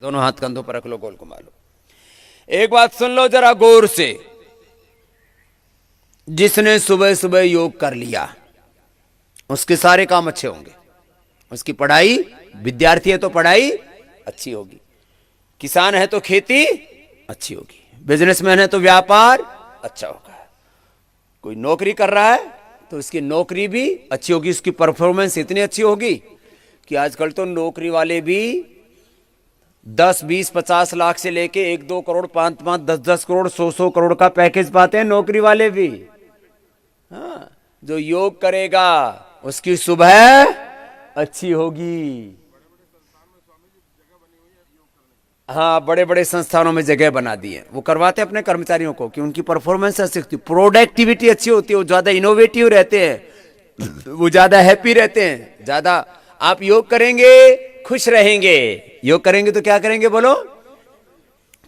दोनों हाथ कंधों पर रख लो, गोल घुमा लो। एक बात सुन लो जरा गौर से, जिसने सुबह सुबह योग कर लिया उसके सारे काम अच्छे होंगे। उसकी पढ़ाई, विद्यार्थी है तो पढ़ाई अच्छी होगी, किसान है तो खेती अच्छी होगी, बिजनेसमैन है तो व्यापार अच्छा होगा, कोई नौकरी कर रहा है तो उसकी नौकरी भी अच्छी होगी, उसकी परफॉर्मेंस इतनी अच्छी होगी कि आजकल तो नौकरी वाले भी 10, 20, 50 लाख से लेके 1, 2 करोड़, 5, 5, 10, 10 करोड़, 100 करोड़ का पैकेज पाते हैं नौकरी वाले भी। हाँ, जो योग करेगा उसकी सुबह अच्छी होगी। हाँ, बड़े बड़े संस्थानों में जगह बना दी है, वो करवाते हैं अपने कर्मचारियों को कि उनकी परफॉर्मेंस अच्छी होती है, प्रोडक्टिविटी अच्छी होती है, वो ज्यादा इनोवेटिव रहते हैं, वो ज्यादा हैप्पी रहते हैं, ज्यादा। आप योग करेंगे खुश रहेंगे, योग करेंगे तो क्या करेंगे बोलो?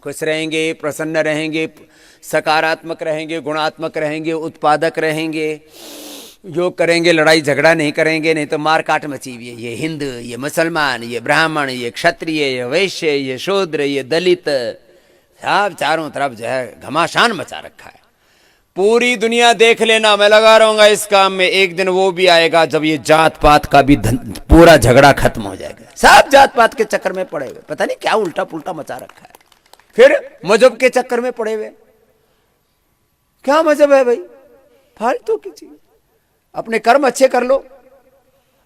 खुश रहेंगे, प्रसन्न रहेंगे, सकारात्मक रहेंगे, गुणात्मक रहेंगे, उत्पादक रहेंगे। योग करेंगे, लड़ाई झगड़ा नहीं करेंगे, नहीं तो मार काट मची हुई है, ये हिंदू, ये मुसलमान, ये ब्राह्मण, ये क्षत्रिय, ये वैश्य, ये शूद्र, ये दलित, सब चारों तरफ जो है घमासान मचा रखा है। पूरी दुनिया देख लेना, मैं लगा रहूंगा इस काम में, एक दिन वो भी आएगा जब ये जात पात का भी पूरा झगड़ा खत्म हो जाएगा। सब जात पात के चक्कर में पड़े हुए, पता नहीं क्या उल्टा पुल्टा मचा रखा है। फिर मजहब के चक्कर में पड़े हुए, क्या मजहब है भाई? फालतू की चीज। अपने कर्म अच्छे कर लो,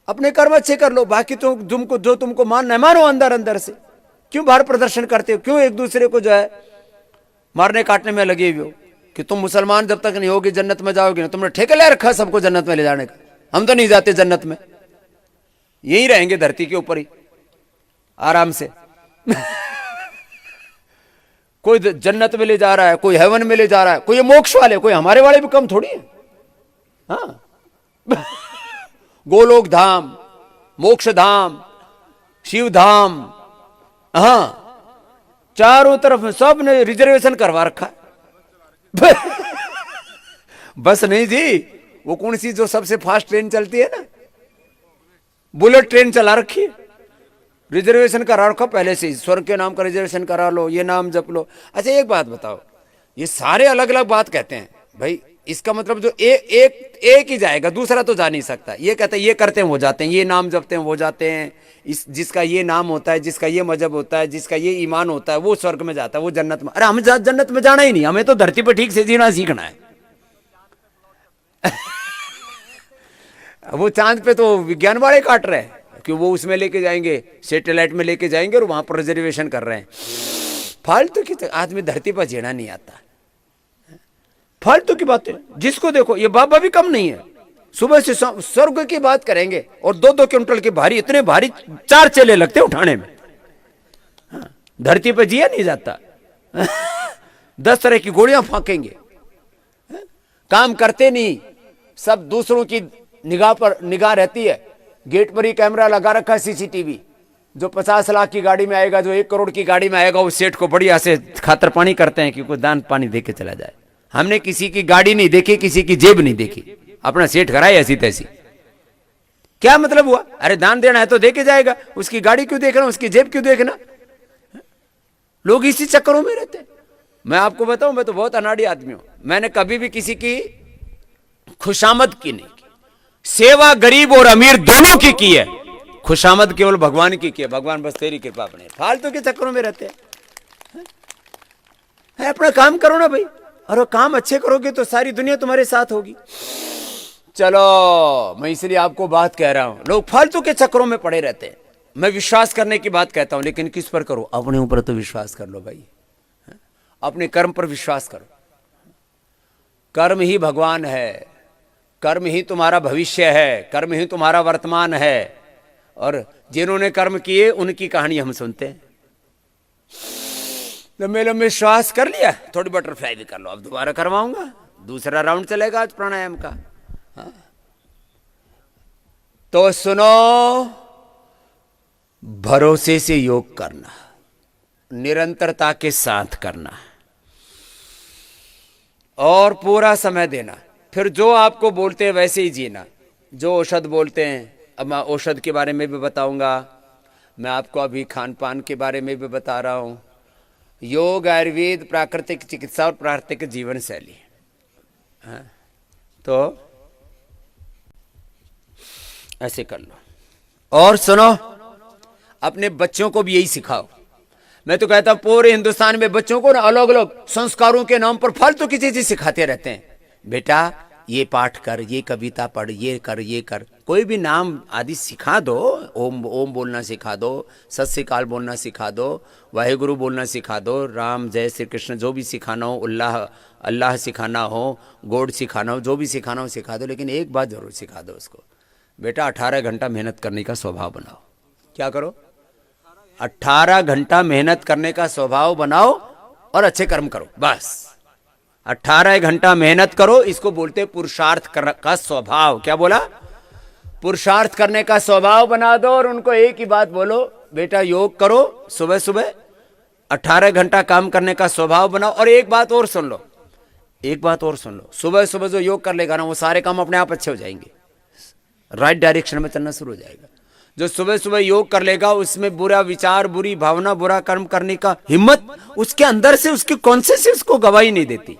अपने कर्म अच्छे कर लो, बाकी तो तुमको जो तुमको मानना है मानो अंदर अंदर से। क्यों बाहर प्रदर्शन करते हो? क्यों एक दूसरे को जो है मारने काटने में लगे हुए हो कि तुम मुसलमान जब तक नहीं होगी जन्नत में जाओगे ना? तुमने ठेका ले रखा सबको जन्नत में ले जाने का। हम तो नहीं जाते जन्नत में, यही रहेंगे धरती के ऊपर ही आराम से। कोई जन्नत में ले जा रहा है, कोई हेवन में ले जा रहा है, कोई मोक्ष वाले, कोई हमारे वाले भी कम थोड़ी है। हाँ, गोलोक धाम, मोक्ष धाम, शिव धाम, हाँ, चारों तरफ सब ने रिजर्वेशन करवा रखा है। बस नहीं जी, वो कौन सी जो सबसे फास्ट ट्रेन चलती है ना, बुलेट ट्रेन चला रखी है, रिजर्वेशन करा रखा पहले से ही। स्वर्ग के नाम का रिजर्वेशन करा लो, ये नाम जप लो। अच्छा एक बात बताओ, ये सारे अलग अलग बात कहते हैं भाई, इसका मतलब जो एक ही जाएगा, दूसरा तो जा नहीं सकता। ये कहते हैं ये करते हैं वो जाते हैं, ये नाम जपते हैं वो जाते हैं, इस जिसका ये नाम होता है, जिसका ये मजहब होता है, जिसका ये ईमान होता है, वो स्वर्ग में जाता है, वो जन्नत में। अरे हमें जन्नत में जाना ही नहीं, हमें तो धरती पर ठीक से जीना सीखना है। वो चांद पे तो विज्ञान वाले काट रहे हैं कि वो उसमें लेके जाएंगे, सैटेलाइट में लेके जाएंगे और वहां पर रिजर्वेशन कर रहे हैं। फालतू की आदमी धरती पर जीना नहीं आता, फालतू की बातें। जिसको देखो, ये बाबा भी कम नहीं है, सुबह से स्वर्ग की बात करेंगे और 2-2 क्विंटल के भारी, इतने भारी 4 चेले लगते उठाने में। हाँ, धरती पर जिया नहीं जाता। 10 तरह की गोलियां फांकेंगे, काम करते नहीं, सब दूसरों की निगाह पर निगाह रहती है। गेट पर ही कैमरा लगा रखा है, सीसीटीवी। जो 50 लाख की गाड़ी में आएगा, जो 1 करोड़ की गाड़ी में आएगा, उस सेठ को बढ़िया से खातर पानी करते हैं कि कोई दान पानी दे के चला जाए। हमने किसी की गाड़ी नहीं देखी, किसी की जेब नहीं देखी, अपना सेठ कराए ऐसी तैसी। क्या मतलब हुआ? अरे दान देना है तो दे के जाएगा, उसकी गाड़ी क्यों देखना, उसकी जेब क्यों देखना? लोग इसी चक्करों में रहते हैं। मैं आपको बताऊं, मैं तो बहुत अनाड़ी आदमी हूं, मैंने कभी भी किसी की खुशामद की नहीं की। सेवा गरीब और अमीर दोनों की है, खुशामद केवल भगवान की है। भगवान बस तेरी कृपा बने। फालतू के चक्करों में रहते हैं। अपना काम करो ना भाई, और काम अच्छे करोगे तो सारी दुनिया तुम्हारे साथ होगी। चलो, मैं इसलिए आपको बात कह रहा हूं, लोग फालतू के चक्करों में पड़े रहते हैं। मैं विश्वास करने की बात कहता हूं, लेकिन किस पर करो? अपने ऊपर तो विश्वास कर लो भाई, अपने कर्म पर विश्वास करो। कर्म ही भगवान है, कर्म ही तुम्हारा भविष्य है, कर्म ही तुम्हारा वर्तमान है। और जिन्होंने कर्म किए उनकी कहानी हम सुनते हैं। लंबे लंबे श्वास कर लिया, थोड़ी बटरफ्लाई भी कर लो। अब दोबारा करवाऊंगा, दूसरा राउंड चलेगा आज प्राणायाम का। हाँ? तो सुनो, भरोसे से योग करना, निरंतरता के साथ करना और पूरा समय देना। फिर जो आपको बोलते हैं वैसे ही जीना। जो औषध बोलते हैं, अब मैं औषध के बारे में भी बताऊंगा, मैं आपको अभी खान पान के बारे में भी बता रहा हूँ। योग, आयुर्वेद, प्राकृतिक चिकित्सा और प्राकृतिक जीवन शैली। हाँ, तो ऐसे कर लो। और सुनो, अपने बच्चों को भी यही सिखाओ। मैं तो कहता हूं पूरे हिंदुस्तान में बच्चों को ना अलग अलग संस्कारों के नाम पर फालतू की चीजें सिखाते रहते हैं। बेटा ये पाठ कर, ये कविता पढ़, ये कर, ये कर, कोई भी नाम आदि सिखा दो। ओम ओम बोलना सिखा दो, सत श्री अकाल बोलना सिखा दो, वाहेगुरु बोलना सिखा दो, राम जय श्री कृष्ण जो भी सिखाना हो, अल्लाह सिखाना हो, गॉड सिखाना हो, जो भी सिखाना हो सिखा दो। लेकिन एक बात जरूर सिखा दो उसको, बेटा 18 घंटा मेहनत करने का स्वभाव बनाओ। क्या करो? 18 घंटा मेहनत करने का स्वभाव बनाओ और अच्छे कर्म करो। बस 18 घंटा मेहनत करो, इसको बोलते पुरुषार्थ का स्वभाव। क्या बोला? पुरुषार्थ करने का स्वभाव बना दो। और उनको एक ही बात बोलो, बेटा योग करो, सुबह सुबह 18 घंटा काम करने का स्वभाव बनाओ। और एक बात और सुन लो, एक बात और सुन लो, सुबह सुबह जो योग कर लेगा ना, वो सारे काम अपने आप अच्छे हो जाएंगे, राइट डायरेक्शन में चलना शुरू हो जाएगा। जो सुबह सुबह योग कर लेगा, उसमें बुरा विचार, बुरी भावना, बुरा कर्म करने का हिम्मत उसके अंदर से, उसके कॉन्शियसनेस को गवाही नहीं देती।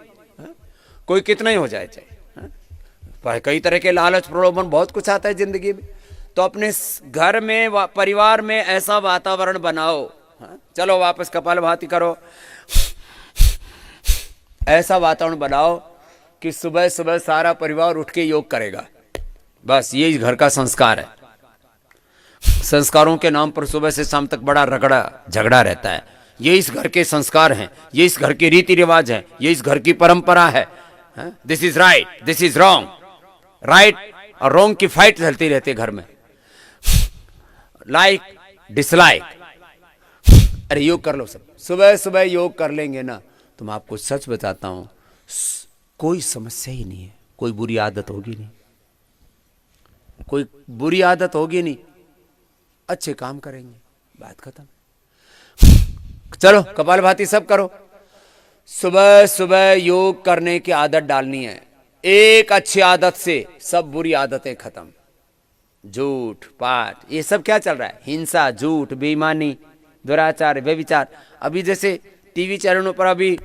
कोई कितना ही हो जाए चाहे, कई तरह के लालच, प्रलोभन, बहुत कुछ आता है जिंदगी में। तो अपने घर में, परिवार में ऐसा वातावरण बनाओ। चलो वापस कपालभाति करो। ऐसा वातावरण बनाओ कि सुबह सुबह सारा परिवार उठ के योग करेगा। बस ये घर का संस्कार है। संस्कारों के नाम पर सुबह से शाम तक बड़ा रगड़ा झगड़ा रहता है। ये इस घर के संस्कार हैं, ये इस घर के रीति रिवाज हैं, ये इस घर की परंपरा है। This is right, this is wrong, right और रॉन्ग की फाइट चलती रहती है घर में, लाइक डिसलाइक। अरे योग कर लो सब, सुबह सुबह योग कर लेंगे ना, तो मैं आपको सच बताता हूं, कोई समस्या ही नहीं है, कोई बुरी आदत होगी नहीं, कोई बुरी आदत होगी नहीं, अच्छे काम करेंगे, बात खत्म। चलो कपालभाति सब करो। सुबह सुबह योग करने की आदत डालनी है। एक अच्छी आदत से सब बुरी आदतें खत्म। झूठ, पाठ, ये सब क्या चल रहा है? हिंसा, झूठ, बेईमानी, दुराचार, व्यभिचार। अभी जैसे टीवी चैनलों पर अभी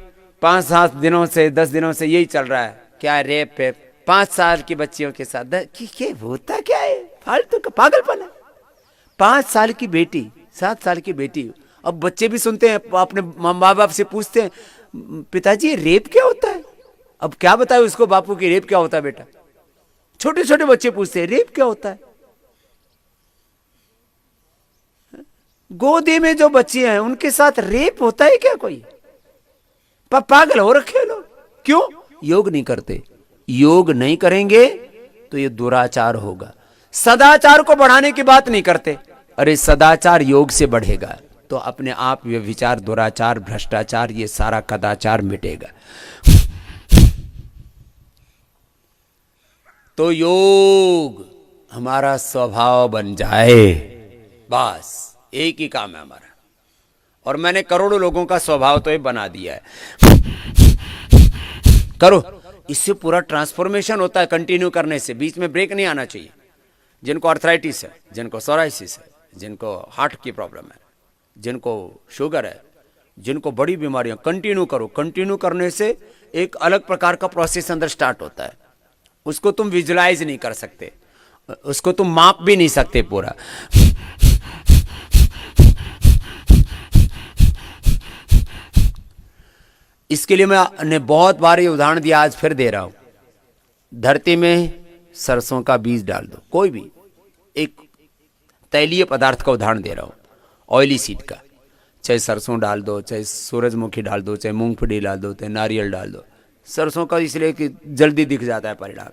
5-7 दिनों से, 10 दिनों से यही चल रहा है। क्या रेप है 5 साल की बच्चियों के साथ? क्या होता क्या है? फालतू का पागलपन है। 5 साल की बेटी, 7 साल की बेटी। अब बच्चे भी सुनते हैं, अपने माँ बाप से पूछते हैं, पिताजी रेप क्या होता है? अब क्या बताए उसको बापू की रेप क्या होता है? बेटा छोटे छोटे बच्चे पूछते हैं रेप क्या होता है। गोदी में जो बच्चे हैं उनके साथ रेप होता है क्या? कोई पागल हो रखे लोग। क्यों? योग नहीं करते। योग नहीं करेंगे तो ये दुराचार होगा। सदाचार को बढ़ाने की बात नहीं करते। अरे सदाचार योग से बढ़ेगा तो अपने आप व्यभिचार, दुराचार, भ्रष्टाचार, ये सारा कदाचार मिटेगा। तो योग हमारा स्वभाव बन जाए, बस एक ही काम है हमारा। और मैंने करोड़ों लोगों का स्वभाव तो ये बना दिया है। करो, इससे पूरा ट्रांसफॉर्मेशन होता है। कंटिन्यू करने से बीच में ब्रेक नहीं आना चाहिए। जिनको आर्थराइटिस है, जिनको सोराइसिस है, जिनको हार्ट की प्रॉब्लम है, जिनको शुगर है, जिनको बड़ी बीमारियां, कंटिन्यू करो। कंटिन्यू करने से एक अलग प्रकार का प्रोसेस अंदर स्टार्ट होता है। उसको तुम विजुलाइज नहीं कर सकते, उसको तुम माप भी नहीं सकते पूरा। इसके लिए मैंने बहुत बार ये उदाहरण दिया, आज फिर दे रहा हूं। धरती में सरसों का बीज डाल दो, कोई भी एक तैलीय पदार्थ का उदाहरण दे रहा हूं, ऑयली सीड का। चाहे सरसों डाल दो, चाहे सूरजमुखी डाल दो, चाहे मूंगफली डाल दो, चाहे नारियल डाल दो। सरसों का इसलिए कि जल्दी दिख जाता है परिणाम।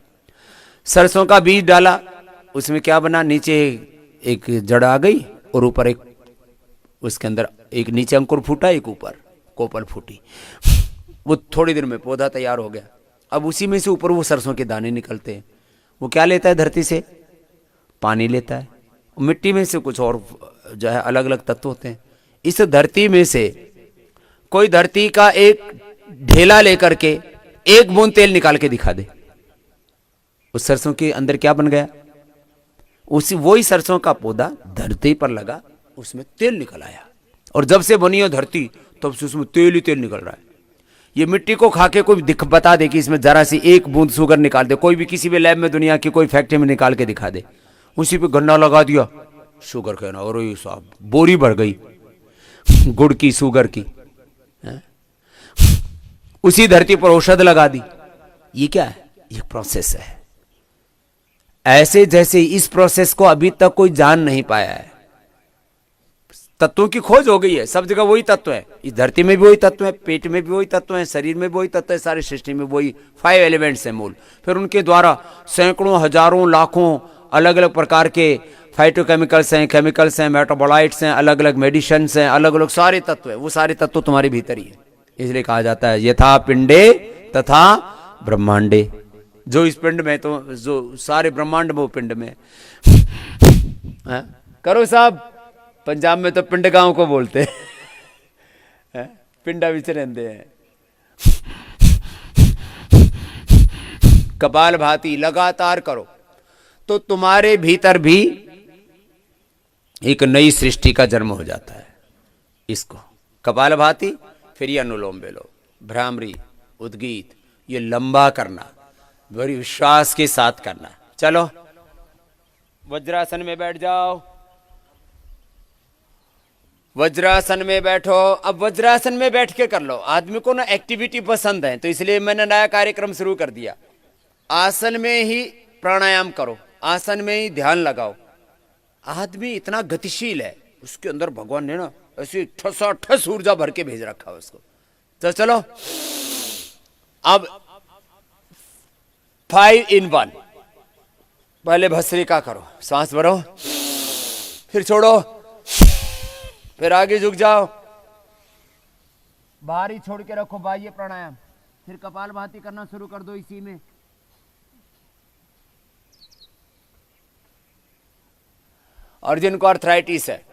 सरसों का बीज डाला, उसमें क्या बना? नीचे एक जड़ आ गई और ऊपर एक, उसके अंदर एक नीचे अंकुर फूटा, एक ऊपर कोपल फूटी। वो थोड़ी देर में पौधा तैयार हो गया। अब उसी में से ऊपर वो सरसों के दाने निकलते हैं। वो क्या लेता है धरती से? पानी लेता है। मिट्टी में से कुछ और जो है अलग अलग तत्व होते हैं। इस धरती में से कोई धरती का एक ढेला लेकर के एक बूंद तेल निकाल के दिखा दे, उस सरसों के अंदर क्या बन गया? उसी वही सरसों का पौधा धरती पर लगा, उसमें तेल निकल आया। और जब से बनी है धरती तब से उसमें तेल ही तेल निकल रहा है। ये मिट्टी को खा के कोई दिख बता दे कि इसमें जरा सी एक बूंद शुगर निकाल दे, कोई भी किसी भी लैब में दुनिया की कोई फैक्ट्री में निकाल के दिखा दे, उसी पे गन्ना लगा दिया, शुगर कहना, और ये साहब बोरी भर गई गुड़ की शुगर की है? उसी धरती पर औषध लगा दी। ये क्या है? ये प्रोसेस है। ऐसे जैसे इस प्रोसेस को अभी तक कोई जान नहीं पाया है। तत्वों की खोज हो गई है, सब जगह वही तत्व है, इस धरती में भी वही तत्व है, पेट में भी वही तत्व है, शरीर में भी वही तत्व है, सारी सृष्टि में वही 5 एलिमेंट्स हैं मूल। फिर उनके द्वारा सैकड़ों हजारों लाखों अलग अलग प्रकार के फाइटोकेमिकल्स हैं, केमिकल्स हैं, मेटाबोलाइट्स हैं, अलग अलग मेडिसिन हैं, अलग अलग सारे तत्व है। वो सारे तत्व तुम्हारे भीतर ही है। इसलिए कहा जाता है यथा पिंडे तथा ब्रह्मांडे। जो इस पिंड में, तो जो सारे ब्रह्मांड में वो पिंड में करो साहब। पंजाब में तो पिंड गांव को बोलते हैं, पिंडा विच रहते हैं। कपालभाति लगातार करो तो तुम्हारे भीतर भी एक नई सृष्टि का जन्म हो जाता है। इसको कपालभाति, फिर ये अनुलोम विलोम, भ्रामरी, उद्गीत, ये लंबा करना, बड़ी विश्वास के साथ करना। चलो वज्रासन में बैठ जाओ, वज्रासन में बैठो। अब वज्रासन में बैठ के कर लो। आदमी को ना एक्टिविटी पसंद है, तो इसलिए मैंने नया कार्यक्रम शुरू कर दिया। आसन में ही प्राणायाम करो, आसन में ही ध्यान लगाओ। आदमी इतना गतिशील है, उसके अंदर भगवान ने ना ऐसी ठसाठस ऊर्जा भर के भेज रखा है उसको। तो चलो अब 5 in 1। पहले भस्त्रिका करो, सांस भरो, फिर छोड़ो, फिर आगे झुक जाओ, बाहर ही छोड़ के रखो बाह्य प्राणायाम, फिर कपालभाति करना शुरू कर दो इसी में। और जिनको अर्थराइटिस है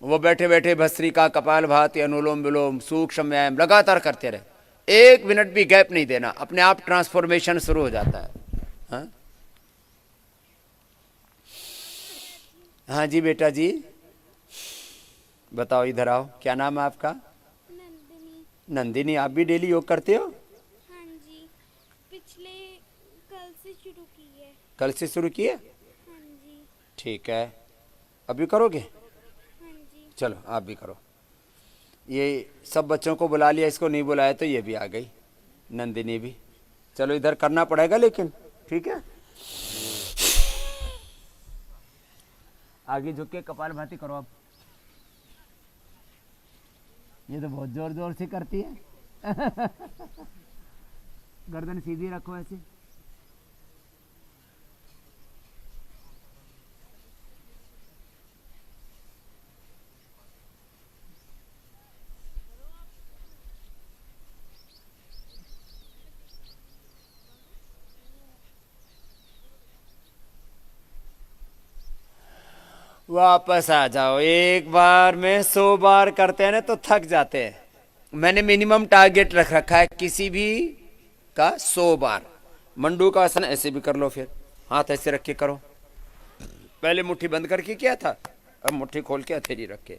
वो बैठे बैठे भस्त्रिका, कपालभाति, अनुलोम विलोम, सूक्ष्म व्यायाम लगातार करते रहे। 1 मिनट भी गैप नहीं देना, अपने आप ट्रांसफॉर्मेशन शुरू हो जाता है। हाँ, हाँ जी बेटा जी, बताओ, इधर आओ। क्या नाम है आपका? नंदिनी। नंदिनी, आप भी डेली योग करते हो? हाँ जी, पिछले कल से शुरू की है। कल से शुरू किए? हाँ जी। ठीक है, अभी करोगे? हाँ जी। चलो आप भी करो। ये सब बच्चों को बुला लिया, इसको नहीं बुलाया तो ये भी आ गई, नंदिनी भी। चलो इधर करना पड़ेगा लेकिन, ठीक है। आगे झुक के कपालभाति करो आप। ये तो बहुत जोर जोर से करती है। गर्दन सीधी रखो ऐसे। वापस आ जाओ। एक बार में 100 बार करते हैं ना तो थक जाते हैं। मैंने मिनिमम टारगेट रख रखा है किसी भी का 100 बार। मंडू का आसन ऐसे भी कर लो, फिर हाथ ऐसे रख के करो। पहले मुट्ठी बंद करके किया था, अब मुट्ठी खोल के हथेली रख के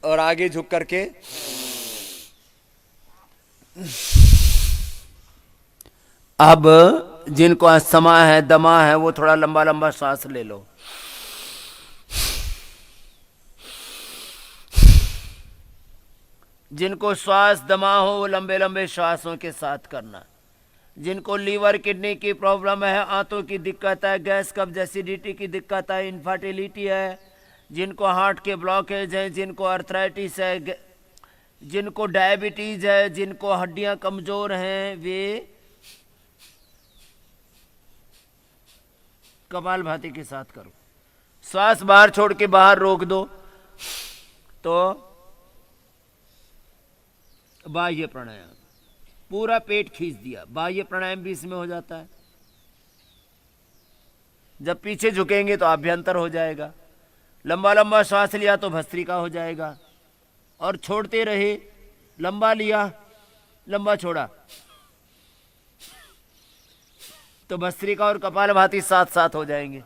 और आगे झुक करके। अब जिनको अस्थमा है, दमा है, वो थोड़ा लंबा लंबा सांस ले लो। जिनको श्वास दमा हो वो लंबे लंबे श्वासों के साथ करना। जिनको लीवर किडनी की प्रॉब्लम है, आंतों की दिक्कत है, गैस कब्ज एसिडिटी की दिक्कत है, इनफर्टिलिटी है, जिनको हार्ट के ब्लॉकेज है, जिनको अर्थराइटिस है, जिनको डायबिटीज है, जिनको हड्डियां कमजोर हैं, वे कपालभाति के साथ करो। श्वास बाहर छोड़ के बाहर रोक दो तो बाह्य प्राणायाम। पूरा पेट खींच दिया, बाह्य प्राणायाम भी इसमें हो जाता है। जब पीछे झुकेंगे तो आभ्यंतर हो जाएगा। लंबा लंबा श्वास लिया तो भस्त्रिका हो जाएगा, और छोड़ते रहे। लंबा लिया, लंबा छोड़ा तो भस्त्रिका और कपालभाति साथ साथ हो जाएंगे।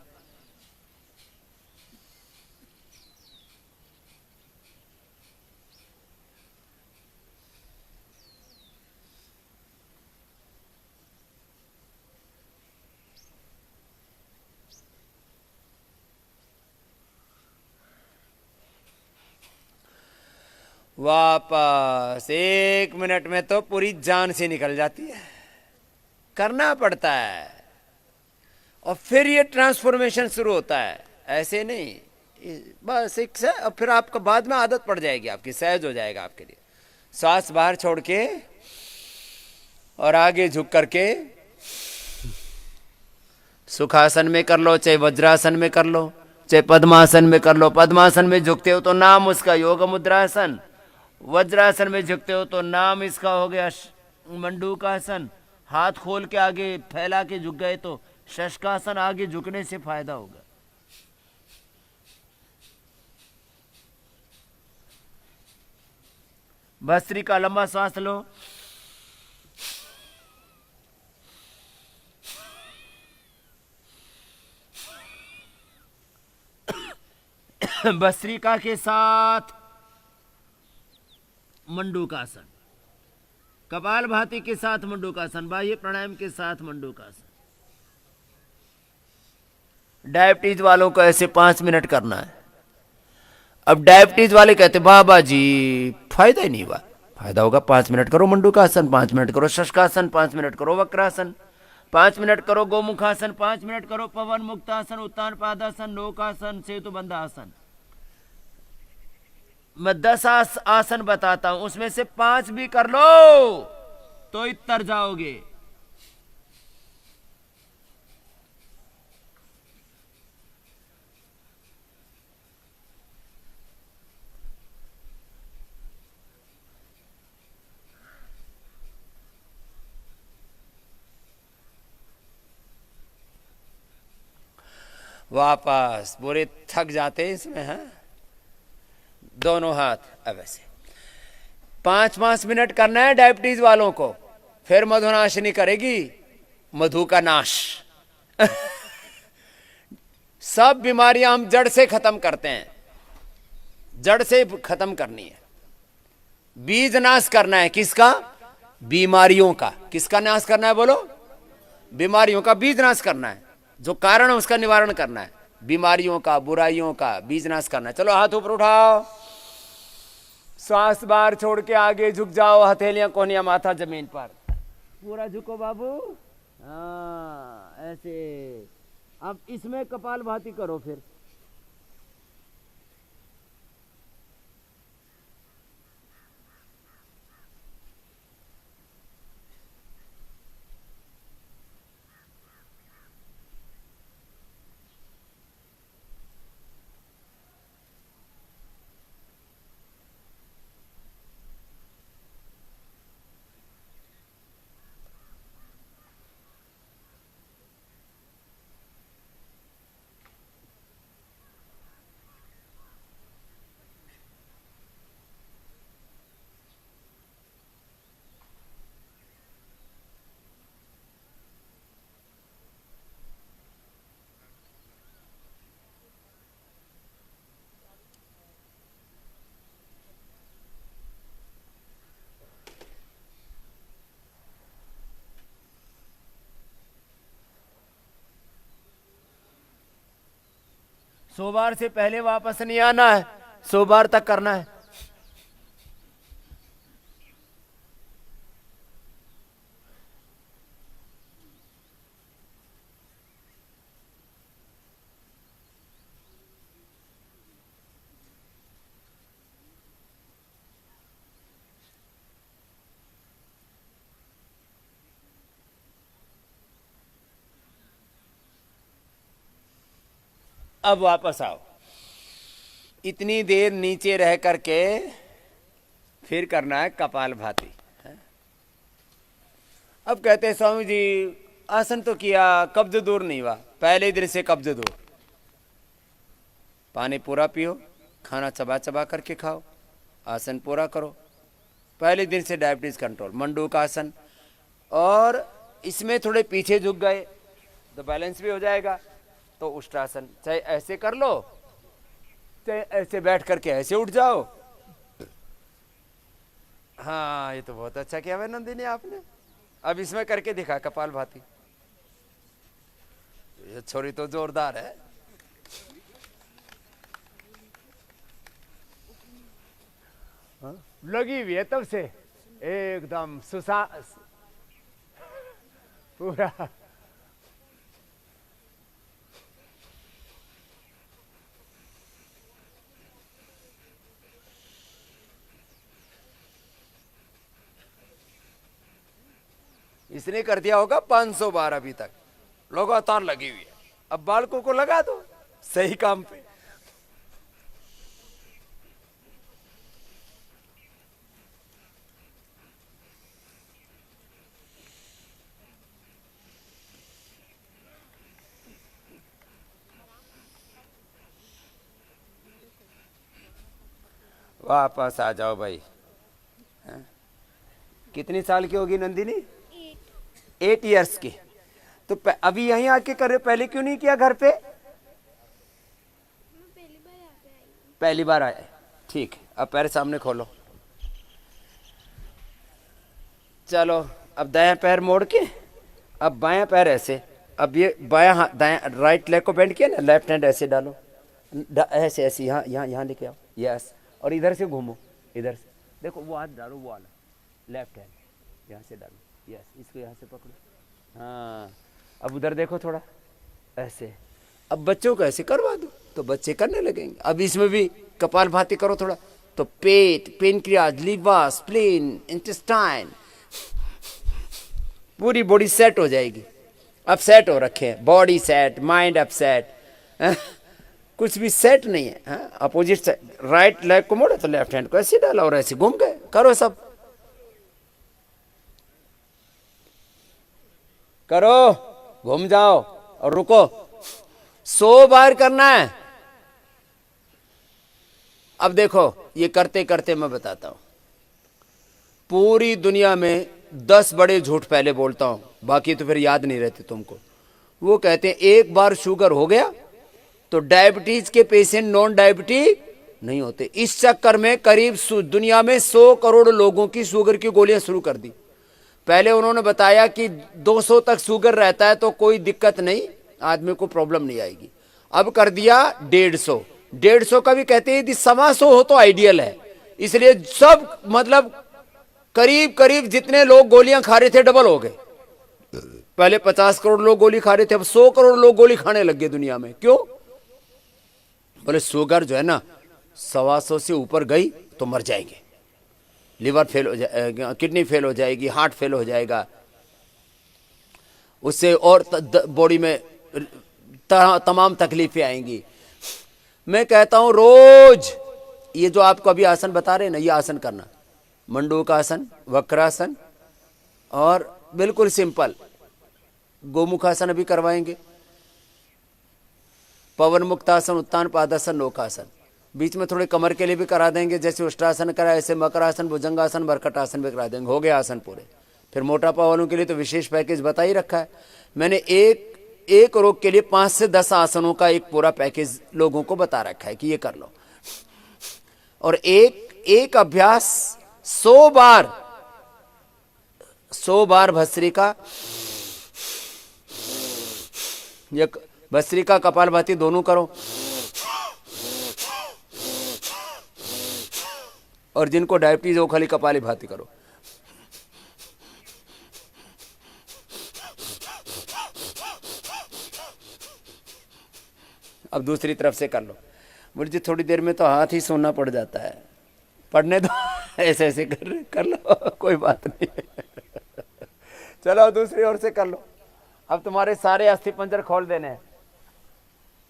वापस 1 मिनट में तो पूरी जान से निकल जाती है, करना पड़ता है और फिर ये ट्रांसफॉर्मेशन शुरू होता है। ऐसे नहीं बस एक से, अब फिर आपका बाद में आदत पड़ जाएगी, आपकी सहज हो जाएगा आपके लिए। सांस बाहर छोड़ के और आगे झुक करके सुखासन में कर लो, चाहे वज्रासन में कर लो, चाहे पद्मासन में कर लो। पद्मासन में झुकते हो तो नाम उसका योग मुद्रासन, वज्रासन में झुकते हो तो नाम इसका हो गया मंडूकासन। हाथ खोल के आगे फैला के झुक गए तो शशकासन, आगे झुकने से फायदा होगा। भस्त्री का लंबा सांस लो, भस्त्रिका के साथ मंडूकासन, कपालभाति के साथ मंडूकासन, बाह्य प्राणायाम के साथ मंडूकासन। डायबिटीज वालों को ऐसे 5 मिनट करना है। अब डायबिटीज वाले कहते बाबा जी फायदा ही नहीं हुआ। फायदा होगा, 5 मिनट करो मंडूकासन, 5 मिनट करो शशकासन, 5 मिनट करो वक्रासन, 5 मिनट करो गोमुखासन, 5 मिनट करो पवन मुक्तासन, उत्तान पादासन, नौकासन, सेतुबंध आसन। मैं 10 आसन बताता हूं, उसमें से 5 भी कर लो तो इतर जाओगे। वापस पूरे थक जाते हैं इसमें। हाँ, दोनों हाथ अब ऐसे 5-5 मिनट करना है डायबिटीज वालों को। फिर मधुनाशिनी करेगी, मधु का नाश। सब बीमारियां हम जड़ से खत्म करते हैं, जड़ से खत्म करनी है। बीज नाश करना है, किसका? बीमारियों का। किसका नाश करना है बोलो? बीमारियों का बीज नाश करना है, जो कारण है उसका निवारण करना है। बीमारियों का, बुराइयों का बीज नाश करना है। चलो हाथ ऊपर उठाओ, श्वास बाहर छोड़ के आगे झुक जाओ, हथेलियां कोहनियां माथा जमीन पर, पूरा झुको बाबू। हाँ ऐसे। अब इसमें कपालभाति करो फिर। सोमवार से पहले वापस नहीं आना है, सोमवार तक करना है। अब वापस आओ, इतनी देर नीचे रह करके फिर करना है कपालभाति। अब कहते हैं स्वामी जी आसन तो किया, कब्ज दूर नहीं हुआ। पहले दिन से कब्ज दूर। पानी पूरा पियो, खाना चबा चबा करके खाओ, आसन पूरा करो। पहले दिन से डायबिटीज कंट्रोल। मंडूक आसन, और इसमें थोड़े पीछे झुक गए तो बैलेंस भी हो जाएगा। तो उष्ट्रासन, चाहे ऐसे कर लो, चाहे ऐसे बैठ करके ऐसे उठ जाओ। हाँ ये तो बहुत अच्छा किया है नंदिनी आपने। अब इसमें करके दिखा कपालभाति। ये छोरी तो जोरदार है। हाँ? लगी हुई है तब से एकदम सुसा पूरा। इसने कर दिया होगा 500 बार अभी तक, लगातार लगी हुई है। अब बालकों को लगा दो सही काम पे। वापस आ जाओ भाई। हैं? कितनी साल की होगी नंदिनी? 8। 8 इयर्स की। तो अभी यहीं आके कर रहे हो, पहले क्यों नहीं किया घर पे? मैं पहली बार यहाँ पे आई हूँ। पहली बार आए, ठीक है। अब पैर सामने खोलो, चलो। अब दायां पैर मोड़ के, अब बायां पैर ऐसे, अब ये बायां हाथ, दायां राइट लेग को बेंड किया ना, लेफ्ट हैंड ऐसे डालो, ऐसे ऐसे यहाँ यहाँ यहाँ लेके आओ, यस। और इधर से घूमो, इधर से देखो, वो हाथ डालो, वो वाला लेफ्ट हैंड यहाँ से डालो, यस। इसको यहाँ से पकड़ो, हाँ। अब उधर देखो थोड़ा, ऐसे। अब बच्चों को ऐसे करवा दो तो बच्चे करने लगेंगे। अब इसमें भी कपालभाति करो थोड़ा, तो पेट, पेनक्रियाज, लीवर, स्प्लीन, इंटेस्टाइन, पूरी बॉडी सेट हो जाएगी। अब सेट हो रखे हैं, बॉडी सेट, माइंड अपसेट, कुछ भी सेट नहीं है। अपोजिट साइड, राइट लेग को मोड़ो तो लेफ्ट हैंड को ऐसे डाला और ऐसे घूम गए। करो सब, करो, घूम जाओ और रुको। 100 बार करना है। अब देखो, ये करते करते मैं बताता हूं, पूरी दुनिया में 10 बड़े झूठ पहले बोलता हूं, बाकी तो फिर याद नहीं रहते तुमको। वो कहते हैं एक बार शुगर हो गया तो डायबिटीज के पेशेंट नॉन डायबिटीज नहीं होते। इस चक्कर में करीब दुनिया में 100 करोड़ लोगों की शुगर की गोलियां शुरू कर दी। पहले उन्होंने बताया कि 200 तक शुगर रहता है तो कोई दिक्कत नहीं, आदमी को प्रॉब्लम नहीं आएगी। अब कर दिया 150। 150 का भी कहते हैं यदि 125 हो तो आइडियल है। इसलिए सब मतलब करीब करीब जितने लोग गोलियां खा रहे थे डबल हो गए। पहले 50 करोड़ लोग गोली खा रहे थे, अब 100 करोड़ लोग गोली खाने लग गए दुनिया में। क्यों? बोले शुगर जो है ना 125 से ऊपर गई तो मर जाएंगे, लिवर फेल हो जाएगा, किडनी फेल हो जाएगी, हार्ट फेल हो जाएगा, उससे और बॉडी में तमाम तकलीफें आएंगी। मैं कहता हूं रोज ये जो आपको अभी आसन बता रहे हैं ना, ये आसन करना, मंडूक आसन, वक्रासन, और बिल्कुल सिंपल गोमुखासन अभी करवाएंगे, पवन मुक्तासन, उत्तान पादासन, नौकासन। बीच में थोड़े कमर के लिए भी करा देंगे, जैसे उष्ट्रासन करा, ऐसे मकरासन, भुजंगासन, बरकटासन भी करा देंगे। हो गए आसन पूरे। फिर मोटापा वालों के लिए तो विशेष पैकेज बता ही रखा है मैंने। एक रोग के लिए 5 से 10 आसनों का एक पूरा पैकेज लोगों को बता रखा है कि ये कर लो। और एक अभ्यास 100 बार भस्त्रिका, ये भस्त्रिका कपालभाति दोनों करो। और जिनको डायबिटीज हो खाली कपालभाति करो। अब दूसरी तरफ से कर लो। मुझे थोड़ी देर में तो हाथ ही सोना पड़ जाता है, पढ़ने दो। ऐसे ऐसे कर लो, कोई बात नहीं। चलो दूसरी ओर से कर लो। अब तुम्हारे सारे अस्थि पंजर खोल देने हैं।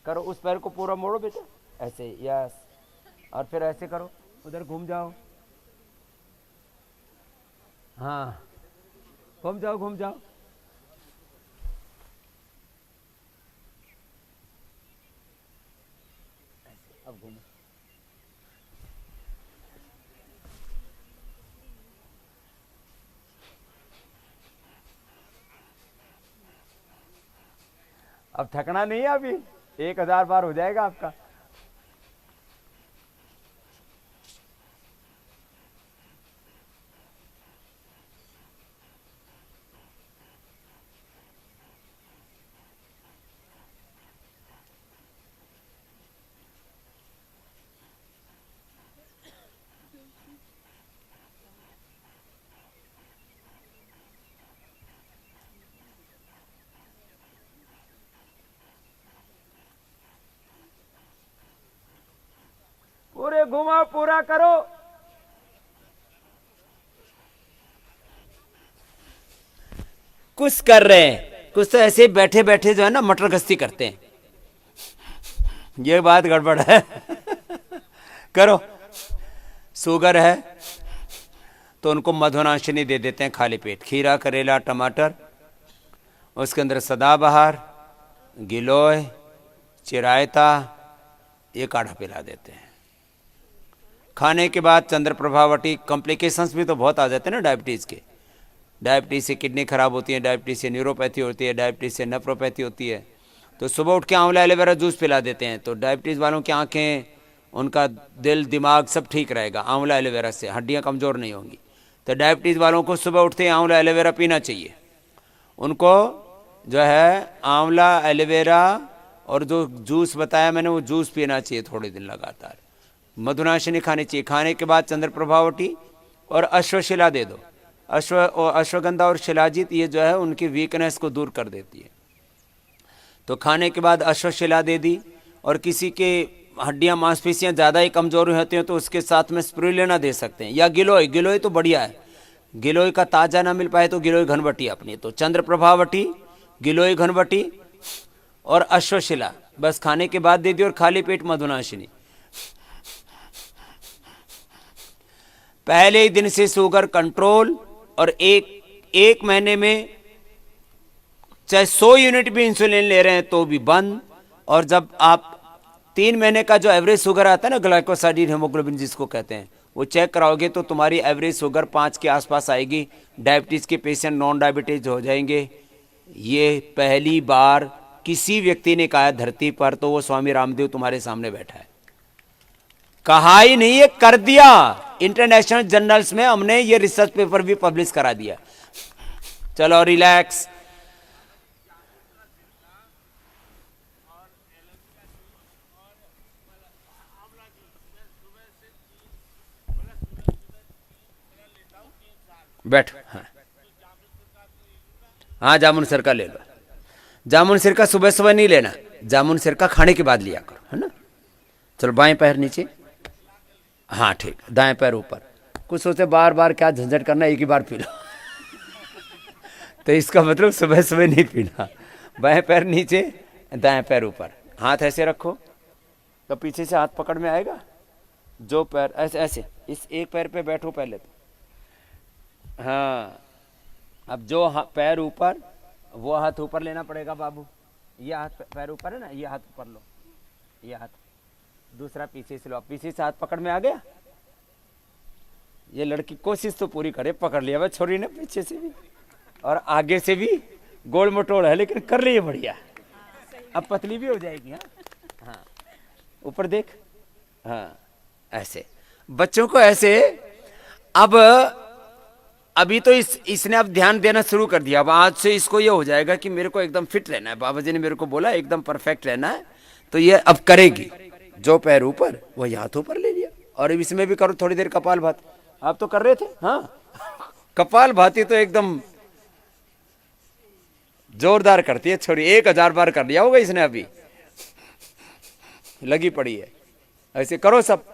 करो, उस पैर को पूरा मोड़ो बेटा, ऐसे, यस। और फिर ऐसे करो, उधर घूम जाओ, हाँ, घूम जाओ घूम जाओ। अब घूमो। अब थकना नहीं है, अभी 1000 बार हो जाएगा आपका। घुमाओ, पूरा करो। कुछ कर रहे हैं, कुछ तो ऐसे बैठे बैठे जो है ना मटर गश्ती करते हैं। ये बात गड़बड़ है। करो। शुगर है तो उनको मधुनाशिनी दे देते हैं खाली पेट। खीरा, करेला, टमाटर, उसके अंदर सदाबहार, गिलोय, चिरायता, ये काढ़ा पिला देते हैं। खाने के बाद चंद्रप्रभावटी। कॉम्प्लिकेशंस भी तो बहुत आ जाते हैं ना डायबिटीज़ के। डायबिटीज़ से किडनी खराब होती है, डायबिटीज़ से न्यूरोपैथी होती है, डायबिटीज़ से नेफ्रोपैथी होती है। तो सुबह उठ के आंवला एलोवेरा जूस पिला देते हैं, तो डायबिटीज़ वालों की आंखें, उनका दिल, दिमाग सब ठीक रहेगा। आंवला एलोवेरा से हड्डियां कमज़ोर नहीं होंगी। तो डायबिटीज़ वालों को सुबह उठते ही आंवला एलोवेरा पीना चाहिए। उनको जो है आंवला एलोवेरा और जो जूस बताया मैंने, वो जूस पीना चाहिए थोड़े दिन लगातार। मधुनाशिनी खानी चाहिए। खाने के बाद चंद्रप्रभावटी और अश्वशिला दे दो। अश्वगंधा और शिलाजीत, ये जो है उनकी वीकनेस को दूर कर देती है। तो खाने के बाद अश्वशिला दे दी। और किसी के हड्डियां मांसपेशियां ज़्यादा ही कमज़ोर होती हैं तो उसके साथ में स्पिरुलिना दे सकते हैं, या गिलोय। गिलोय तो बढ़िया है। गिलोय का ताज़ा ना मिल पाए तो गिलोय घनवटी अपनी। तो चंद्रप्रभावटी, गिलोय घनवटी और अश्वशिला बस खाने के बाद दे दी। और खाली पेट मधुनाशिनी। पहले ही दिन से शुगर कंट्रोल। और एक महीने में चाहे 100 यूनिट भी इंसुलिन ले रहे हैं तो भी बंद। और जब आप 3 महीने का जो एवरेज शुगर आता है ना, ग्लाइकोसाइड हेमोग्लोबिन जिसको कहते हैं, वो चेक कराओगे तो तुम्हारी एवरेज शुगर 5 के आसपास आएगी। डायबिटीज़ के पेशेंट नॉन डायबिटीज हो जाएंगे। ये पहली बार किसी व्यक्ति ने कहा है धरती पर, तो वो स्वामी रामदेव तुम्हारे सामने बैठा है। कहा ही नहीं है, कर दिया। इंटरनेशनल जर्नल्स में हमने ये रिसर्च पेपर भी पब्लिश करा दिया। चलो रिलैक्स। बैठ। हाँ जामुन सिरका ले लो। जामुन सिरका सुबह सुबह नहीं लेना, जामुन सिरका खाने के बाद लिया करो, है ना। चलो बाएं पैर नीचे। हाँ ठीक, दाएं पैर ऊपर। कुछ सोचे बार बार क्या झंझट करना, एक ही बार पी लो। तो इसका मतलब सुबह सुबह नहीं पीना। बाएं पैर नीचे, दाएं पैर ऊपर। हाथ ऐसे रखो तो पीछे से हाथ पकड़ में आएगा। जो पैर ऐसे ऐसे, इस एक पैर पे बैठो पहले तो। हाँ, अब जो पैर ऊपर, वो हाथ ऊपर लेना पड़ेगा बाबू। ये हाथ पैर ऊपर है ना, ये हाथ ऊपर लो। ये हाथ दूसरा पीछे से लो। पीछे से हाथ पकड़ में आ गया। ये लड़की कोशिश तो पूरी करे, पकड़ लिया वह छोरी ने पीछे से भी और आगे से भी। गोल मटोल है लेकिन कर रही है बढ़िया। अब पतली भी हो जाएगी। हाँ हाँ, ऊपर देख। हाँ ऐसे बच्चों को ऐसे। अब अभी तो इसने अब ध्यान देना शुरू कर दिया। अब आज से इसको ये हो जाएगा कि मेरे को एकदम फिट रहना है। बाबा जी ने मेरे को बोला एकदम परफेक्ट रहना है, तो ये अब करेगी। जो पैर ऊपर वही हाथ ऊपर ले लिया। और अब इसमें भी करो थोड़ी देर कपालभाति। आप तो कर रहे थे। हाँ, कपालभाति तो एकदम जोरदार करती है छोरी। 1000 बार कर लिया होगा इसने, अभी लगी पड़ी है। ऐसे करो सब।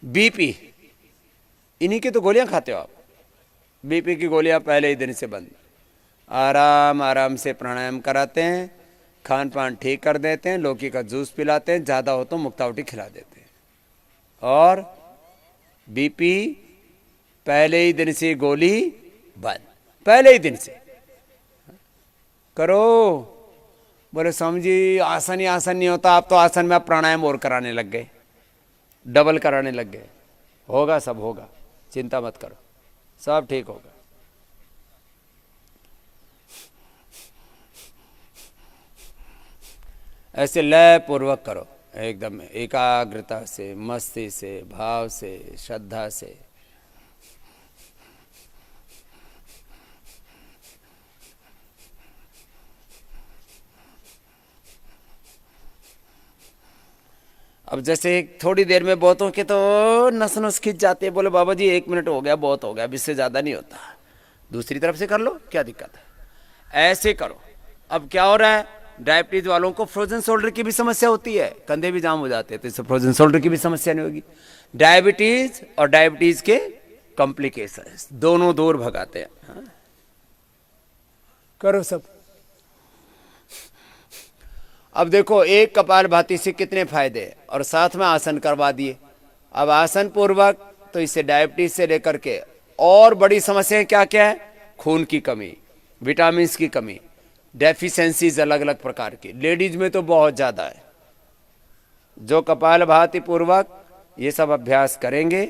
बीपी, इन्हीं की तो गोलियां खाते हो आप। बीपी की गोलियां पहले ही दिन से बंद। आराम आराम से प्राणायाम कराते हैं, खान पान ठीक कर देते हैं, लौकी का जूस पिलाते हैं, ज़्यादा हो तो मुक्तावटी खिला देते हैं। और बीपी पहले ही दिन से गोली बंद। पहले ही दिन से करो। बोले स्वामी जी आसन ही आसन नहीं होता। आप तो आसन में आप प्राणायाम और कराने लग गए, डबल कराने लग गए। होगा, सब होगा, चिंता मत करो, सब ठीक होगा। ऐसे लय पूर्वक करो, एकदम एकाग्रता से, मस्ती से, भाव से, श्रद्धा से। अब जैसे थोड़ी देर में बहुतों के तो नस नस खिंच जाते हैं। बोले बाबा जी 1 मिनट हो गया, बहुत हो गया, अब इससे ज़्यादा नहीं होता। दूसरी तरफ से कर लो, क्या दिक्कत है, ऐसे करो। अब क्या हो रहा है, डायबिटीज वालों को फ्रोजन शोल्डर की भी समस्या होती है, कंधे भी जाम हो जाते हैं, तो इससे फ्रोजन शोल्डर की भी समस्या नहीं होगी। डायबिटीज और डायबिटीज के कॉम्प्लिकेशंस दोनों दूर भगाते हैं। हाँ? करो सब। अब देखो एक कपालभाति से कितने फायदे हैं, और साथ में आसन करवा दिए। अब आसन पूर्वक तो इससे डायबिटीज से लेकर के और बड़ी समस्याएं क्या क्या है, खून की कमी, विटामिन की कमी, डेफिशिएंसीज अलग अलग प्रकार की, लेडीज में तो बहुत ज़्यादा है। जो कपालभाति पूर्वक ये सब अभ्यास करेंगे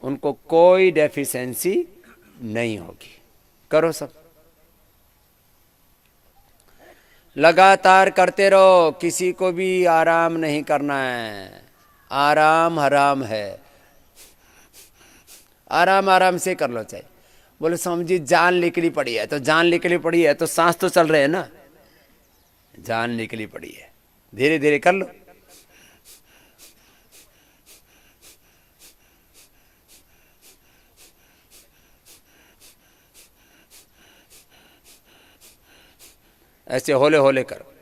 उनको कोई डेफिशिएंसी नहीं होगी। करो सब, लगातार करते रहो, किसी को भी आराम नहीं करना है, आराम हराम है। आराम आराम से कर लो। चाहे बोले समझी जान निकली पड़ी है, तो जान निकली पड़ी है तो सांस तो चल रहे हैं ना, जान निकली पड़ी है, धीरे धीरे कर लो। ऐसे होले होले करो।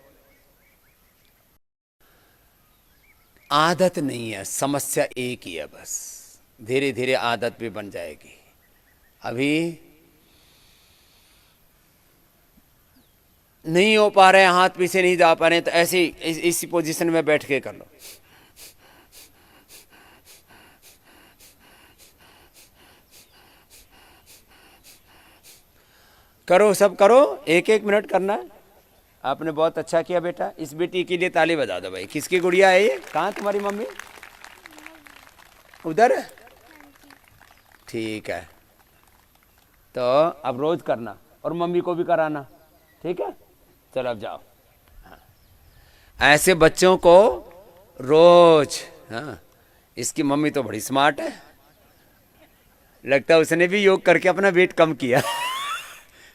आदत नहीं है, समस्या एक ही है बस, धीरे धीरे आदत भी बन जाएगी। अभी नहीं हो पा रहे हैं, हाथ पीछे नहीं जा पा रहे हैं, तो ऐसे इसी पोजीशन में बैठ के कर लो। करो सब करो, एक एक मिनट करना है। आपने बहुत अच्छा किया बेटा। इस बेटी के लिए ताली बजा दो भाई। किसकी गुड़िया है ये? कहाँ तुम्हारी मम्मी? उधर है? ठीक है, तो अब रोज करना और मम्मी को भी कराना, ठीक है? चलो अब जाओ। हाँ। ऐसे बच्चों को रोज। हाँ, इसकी मम्मी तो बड़ी स्मार्ट है, लगता है उसने भी योग करके अपना वेट कम किया।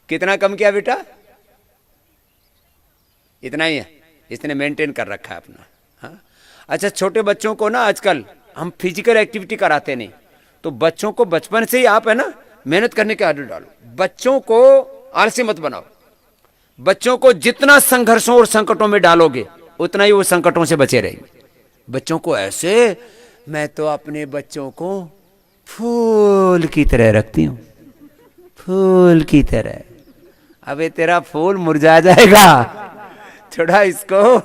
कितना कम किया बेटा? इतना ही है, इसने मेंटेन कर रखा है अपना। हाँ, अच्छा, छोटे बच्चों को ना आजकल हम फिजिकल एक्टिविटी कराते नहीं, तो बच्चों को बचपन से ही आप है ना मेहनत करने की आदत डालो। बच्चों को आलसी मत बनाओ। बच्चों को जितना संघर्षों और संकटों में डालोगे उतना ही वो संकटों से बचे रहेंगे। बच्चों को ऐसे, मैं तो अपने बच्चों को फूल की तरह रखती हूँ, फूल की तरह। अबे तेरा फूल मुरझा जाएगा, थोड़ा इसको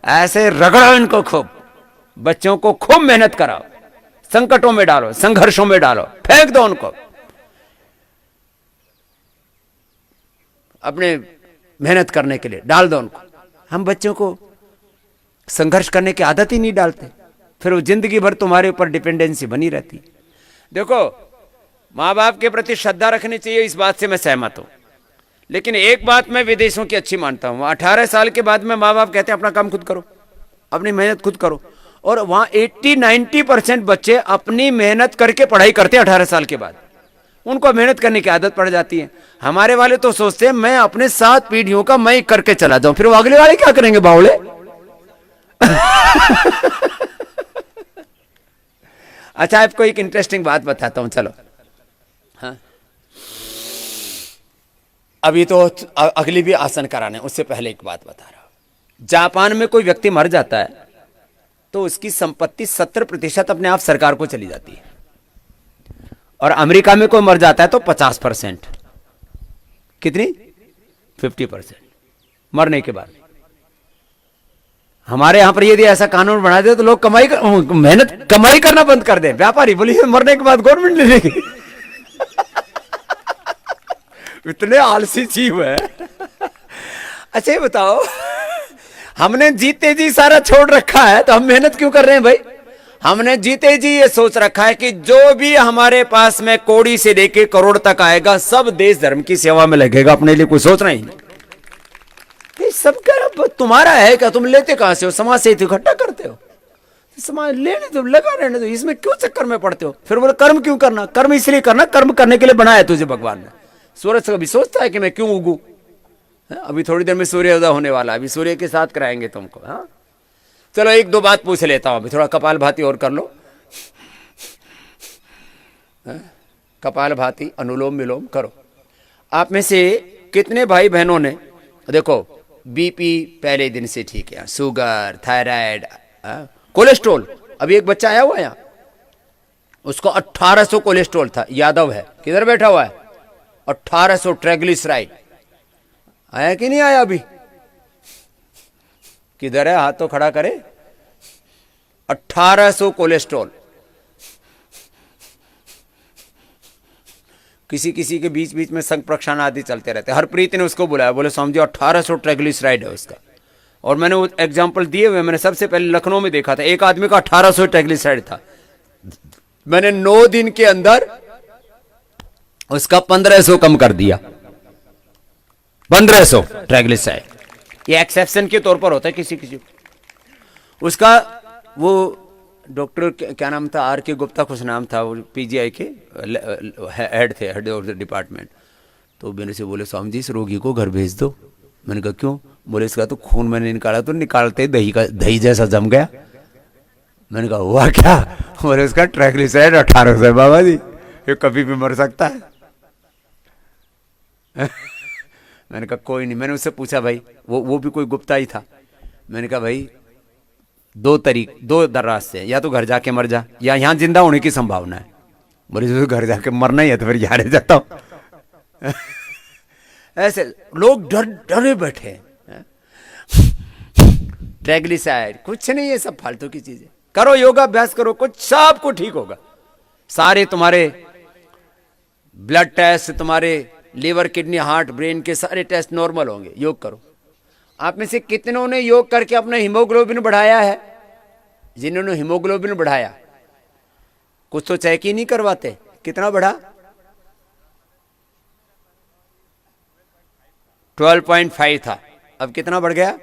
ऐसे रगड़ो, इनको खूब। बच्चों को खूब मेहनत कराओ, संकटों में डालो, संघर्षों में डालो, फेंक दो उनको। अपने मेहनत करने के लिए डाल दो उनको। हम बच्चों को संघर्ष करने की आदत ही नहीं डालते, फिर वो जिंदगी भर तुम्हारे ऊपर डिपेंडेंसी बनी रहती। देखो, माँ बाप के प्रति श्रद्धा रखनी चाहिए, इस बात से मैं सहमत हूं। लेकिन एक बात मैं विदेशों की अच्छी मानता हूं, 18 साल के बाद में माँ बाप कहते हैं अपना काम खुद करो, अपनी मेहनत खुद करो। और वहां 80-90% बच्चे अपनी मेहनत करके पढ़ाई करते हैं 18 साल के बाद। उनको मेहनत करने की आदत पड़ जाती है। हमारे वाले तो सोचते हैं मैं अपने 7 पीढ़ियों का मैं करके चला जाऊं, फिर वो अगले वाले क्या करेंगे बावले। अच्छा, आपको एक इंटरेस्टिंग बात बताता हूं, चलो। हाँ, अभी तो अगली भी आसन कराने, उससे पहले एक बात बता रहा हूं। जापान में कोई व्यक्ति मर जाता है तो उसकी संपत्ति 70% अपने आप सरकार को चली जाती है, और अमेरिका में कोई मर जाता है तो 50%। कितनी? 50% मरने के बाद। हमारे यहां पर यदि ऐसा कानून बना दे तो लोग मेहनत कमाई करना बंद कर दे। व्यापारी बोलिए मरने के बाद गवर्नमेंट ले लेगी। इतने आलसी जीव है। अच्छा ये बताओ, हमने जीते जी सारा छोड़ रखा है तो हम मेहनत क्यों कर रहे हैं भाई? हमने जीते जी ये सोच रखा है कि जो भी हमारे पास में कौड़ी से लेके करोड़ तक आएगा सब देश धर्म की सेवा में लगेगा, अपने लिए कुछ सोचना ही नहीं। सबका तुम्हारा है क्या? तुम लेते कहां से हो? समाज से इकट्ठा करते हो। समाज लेने दो, लगा रहने दो, इसमें क्यों चक्कर में पड़ते हो? फिर बोले कर्म क्यों करना? कर्म इसलिए करना, कर्म करने के लिए बनाया तुझे भगवान ने। सूरज कभी सोचता है कि मैं क्यों उगूं? अभी थोड़ी देर में सूर्योदय होने वाला है, अभी सूर्य के साथ कराएंगे तुमको। हाँ, चलो 1-2 बात पूछ लेता हूं, अभी थोड़ा कपालभाति और कर लो। कपालभाति, अनुलोम विलोम करो। आप में से कितने भाई बहनों ने, देखो बीपी पहले दिन से ठीक है, शुगर, थायराइड, कोलेस्ट्रॉल, अभी एक बच्चा आया हुआ है यहाँ, उसको 1800 कोलेस्ट्रॉल था, यादव है, किधर बैठा हुआ है, 1800 ट्राइग्लिसराइड, आया कि नहीं आया अभी, किधर है, हाथ तो खड़ा करे, 1800 कोलेस्ट्रॉल। किसी किसी के बीच बीच में संग प्रक्षालन आदि चलते रहते हैं। हरप्रीत ने उसको बुलाया, बोले स्वामी जी 1800 ट्राइग्लिसराइड है उसका, और मैंने वो एग्जाम्पल दिए हुए, मैंने सबसे पहले लखनऊ में देखा था, एक आदमी का 1800 ट्राइग्लिसराइड था, मैंने 9 दिन के अंदर उसका 1500 कम कर दिया, 1500 ट्राइग्लिसराइड। ये एक्सेप्शन के तौर पर होता है किसी किसी को। उसका वो डॉक्टर क्या नाम था, आर के गुप्ता कुछ नाम था, वो पीजीआई के हेड थे, हेड ऑफ द डिपार्टमेंट। तो मेरे से बोले स्वामी जी इस रोगी को घर भेज दो। मैंने कहा क्यों? बोले इसका तो खून मैंने निकाला तो निकालते ही दही जैसा जम गया। मैंने कहा हुआ क्या? बोले उसका ट्राइग्लिसराइड 1800 है बाबा जी, ये कभी भी मर सकता है। मैंने कहा कोई नहीं, मैंने उससे पूछा भाई, वो भी कोई गुप्ता ही था, मैंने कहा भाई दो रास्ते हैं, या तो घर जाके मर जा या यहाँ जिंदा होने की संभावना है। बोले जो घर जाके मरना ही है तो फिर यहाँ रह जाता हूँ। ऐसे लोग डरे बैठे हैं। ट्राइग्लिसराइड कुछ नहीं है, सब फालतू की चीजें। करो योगाभ्यास करो, कुछ सब कुछ ठीक होगा। सारे तुम्हारे ब्लड टेस्ट, तुम्हारे लिवर, किडनी, हार्ट, ब्रेन के सारे टेस्ट नॉर्मल होंगे। योग करो। आप में से कितनों ने योग करके अपना हीमोग्लोबिन बढ़ाया है? जिन्होंने हीमोग्लोबिन बढ़ाया, कुछ तो चेक ही नहीं करवाते, कितना बढ़ा? 12.5 था, अब कितना बढ़ गया?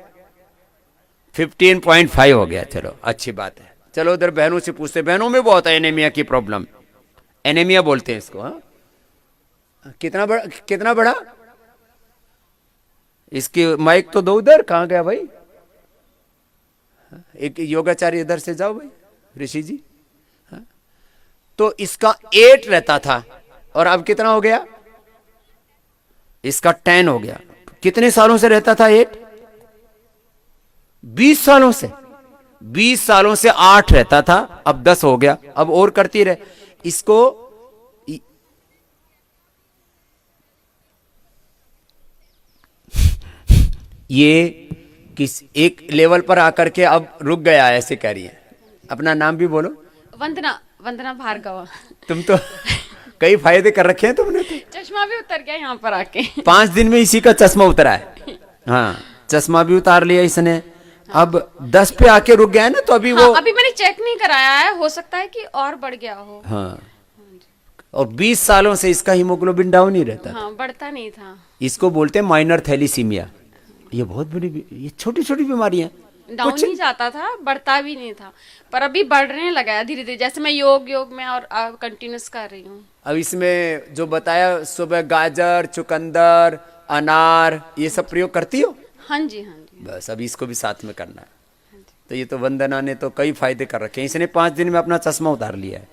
15.5 हो गया। चलो अच्छी बात है। चलो उधर बहनों से पूछते, बहनों में बहुत है एनीमिया की प्रॉब्लम, एनीमिया बोलते हैं इसको। हाँ कितना बढ़ा? इसकी माइक तो दो उधर, कहाँ गया भाई? एक योगाचार्य इधर से जाओ भाई, ऋषि जी। तो इसका 8 रहता था और अब कितना हो गया? इसका 10 हो गया। कितने सालों से रहता था 8? 20 सालों से। 20 सालों से 8 रहता था, अब 10 हो गया। अब और करती रहे इसको। ये किस एक लेवल पर आकर के अब रुक गया है, ऐसे कह रही है। अपना नाम भी बोलो। वंदना भार्गव। तुम तो कई फायदे कर रखे हैं तुमने तो। चश्मा भी उतर गया यहाँ पर आके। 5 दिन में इसी का चश्मा उतरा है। हाँ, चश्मा भी उतार लिया इसने। अब 10 पे आके रुक गया है ना, तो अभी वो अभी मैंने चेक नहीं कराया है, हो सकता है कि और बढ़ गया हो। हाँ, और 20 सालों से इसका हीमोग्लोबिन डाउन ही रहता था। हाँ, बढ़ता नहीं था। इसको बोलते हैं माइनर थैलीसीमिया। ये बहुत बड़ी, ये छोटी छोटी बीमारियां। डाउन नहीं जाता था, बढ़ता भी नहीं था, पर अभी बढ़ने लगा है धीरे धीरे, जैसे मैं योग में और कंटिन्यूस कर रही हूँ। अब इसमें जो बताया, सुबह गाजर, चुकंदर, अनार, ये सब प्रयोग करती हो? हाँ जी, हाँ जी। बस अभी इसको भी साथ में करना है। तो ये तो वंदना ने तो कई फायदे कर रखे हैं। इसने 5 दिन में अपना चश्मा उतार लिया है।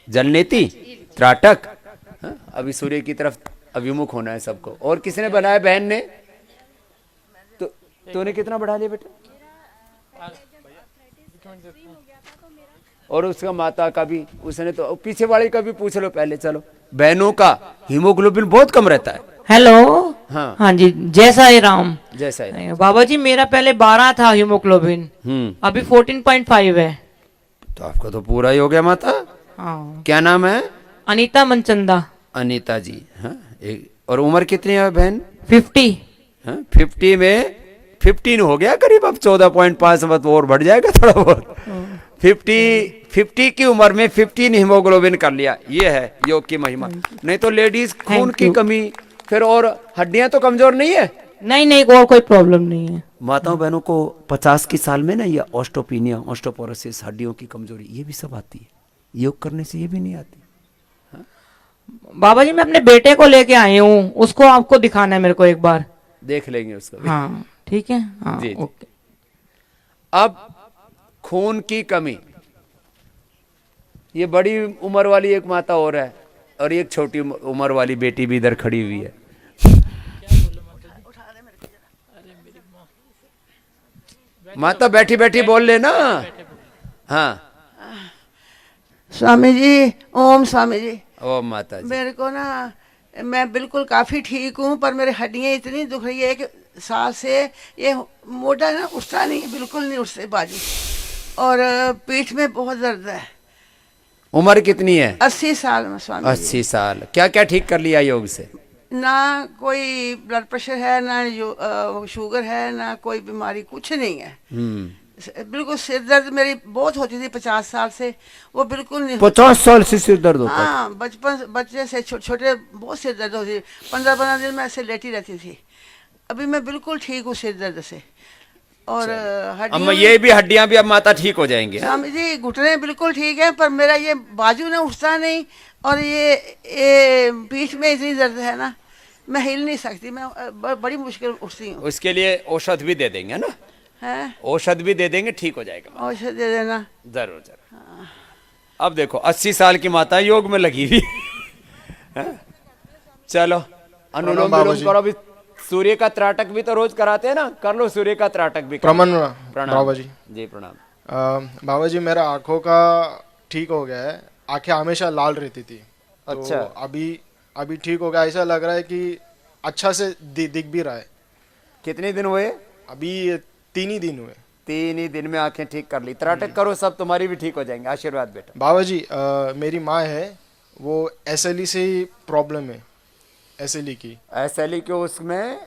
जलनेती, त्राटक। अभी सूर्य की तरफ अभिमुख होना है सबको। और किसने बनाया? बहन ने। तूने कितना बढ़ा लिया बेटा? और उसका माता का भी, उसने तो पीछे वाले का भी पूछ लो पहले। चलो, बहनों का हीमोग्लोबिन बहुत कम रहता है। हेलो। हाँ हाँ जी, जय साई राम। जैसा है बाबा जी, मेरा पहले 12 था हीमोग्लोबिन, अभी 14.5 है। तो आपका तो पूरा ही हो गया माता। हाँ। क्या नाम है? अनीता मनचंदा। अनीता जी। हाँ, और उम्र कितनी है बहन? 50। हाँ, 50 में 15 हो गया करीब, अब 14.5 और बढ़ जाएगा थोड़ा बहुत। 50 की उम्र में 15 हीमोग्लोबिन कर लिया। ये है योग की महिमा। नहीं तो लेडीज खून की कमी, फिर और हड्डियां तो कमजोर नहीं है। नहीं, और कोई प्रॉब्लम नहीं है। माताओं बहनों को 50 की साल में ना, ये ऑस्टोपिनिया, ऑस्टोपोरोसिस, हड्डियों की कमजोरी, ये भी सब आती है। योग करने से ये भी नहीं आती। बाबा जी, मैं अपने बेटे को लेके आई हूँ, उसको आपको दिखाना है मेरे को एक बार। देख लेंगे उसको भी। हाँ ठीक है। हाँ जी, जी। ओके। अब खून की कमी, ये बड़ी उम्र वाली एक माता और है, और एक छोटी उम्र वाली बेटी भी इधर खड़ी हुई है। माता बैठी बैठी बोल लेना। हाँ स्वामी जी, ओम स्वामी जी। ओ माता जी, मेरे को ना, मैं बिल्कुल काफ़ी ठीक हूँ, पर मेरी हड्डियाँ इतनी दुख रही है कि साल से ये मोटा ना उठता नहीं है, बिल्कुल नहीं उठते बाजू, और पीठ में बहुत दर्द है। उम्र कितनी है? 80 साल में स्वामी जी। 80 साल। क्या क्या ठीक कर लिया योग से? ना कोई ब्लड प्रेशर है, ना शुगर है, ना कोई बीमारी, कुछ नहीं है। बिल्कुल सिर दर्द मेरी बहुत होती थी 50 साल से, वो बिल्कुल नहीं 50 साल से सिर दर्द होता है? हाँ, बच्चे से छोटे बहुत सिर दर्द होती थी। 15-15 दिन में ऐसे लेटी रहती थी। अभी मैं बिल्कुल ठीक हूँ सिर दर्द से। और अब ये भी हड्डियां भी अब माता ठीक हो जाएंगे। स्वामी जी घुटने बिल्कुल ठीक है, पर मेरा ये बाजू ना उठता नहीं, और ये पीठ में इतनी दर्द है ना, मैं हिल नहीं सकती, मैं बड़ी मुश्किल उठती हूँ। उसके लिए औषध भी दे देंगे ना? है, औषध भी दे देंगे, ठीक हो जाएगा। औषध दे देना। जरूर जरूर। अब देखो 80 साल की माता योग में लगी हुई हैं? चलो अनुलोम विलोम करो। अभी सूर्य का त्राटक भी तो रोज कराते हैं ना, कर लो सूर्य का त्राटक भी। प्रणाम प्रणाम जी। जी प्रणाम। बाबा जी, मेरा आंखों का ठीक हो गया है। आंखें हमेशा लाल रहती थी, अच्छा। तो अभी ठीक हो गया। ऐसा लग रहा है कि अच्छा से दिख भी रहा है। कितने दिन हुए? अभी 3 ही दिन हुए। 3 ही दिन में आंखें ठीक कर ली। त्राटक करो, सब तुम्हारी भी ठीक हो जाएंगे। आशीर्वाद बेटा। बाबा जी, मेरी माँ है, वो एसएलई से ही प्रॉब्लम है, एसएलई की। एसएलई के उसमें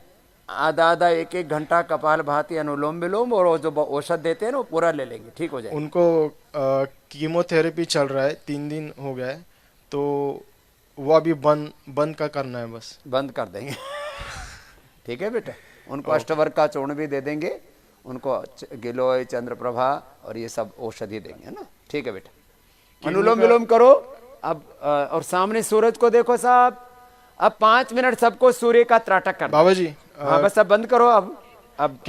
आधा 1-1 घंटा कपाल भाती, अनुलोम विलोम, और जो औषध देते हैं ना वो पूरा ले लेंगे, ठीक हो जाएगा। उनको कीमोथेरेपी चल रहा है, 3 दिन हो गया है, तो वो अभी बंद का करना है बस। बंद कर देंगे ठीक है बेटा। उनको अष्टवर्ग का चूर्ण भी दे देंगे, उनको गिलोय, चंद्रप्रभा और ये सब औषधि देंगे, है ना? ठीक है बेटा। अनुलोम विलोम करो अब। और सामने सूरज को देखो साहब। अब 5 मिनट सबको सूर्य का त्राटक करना। बाबा जी, हाँ बस अब बंद करो। अब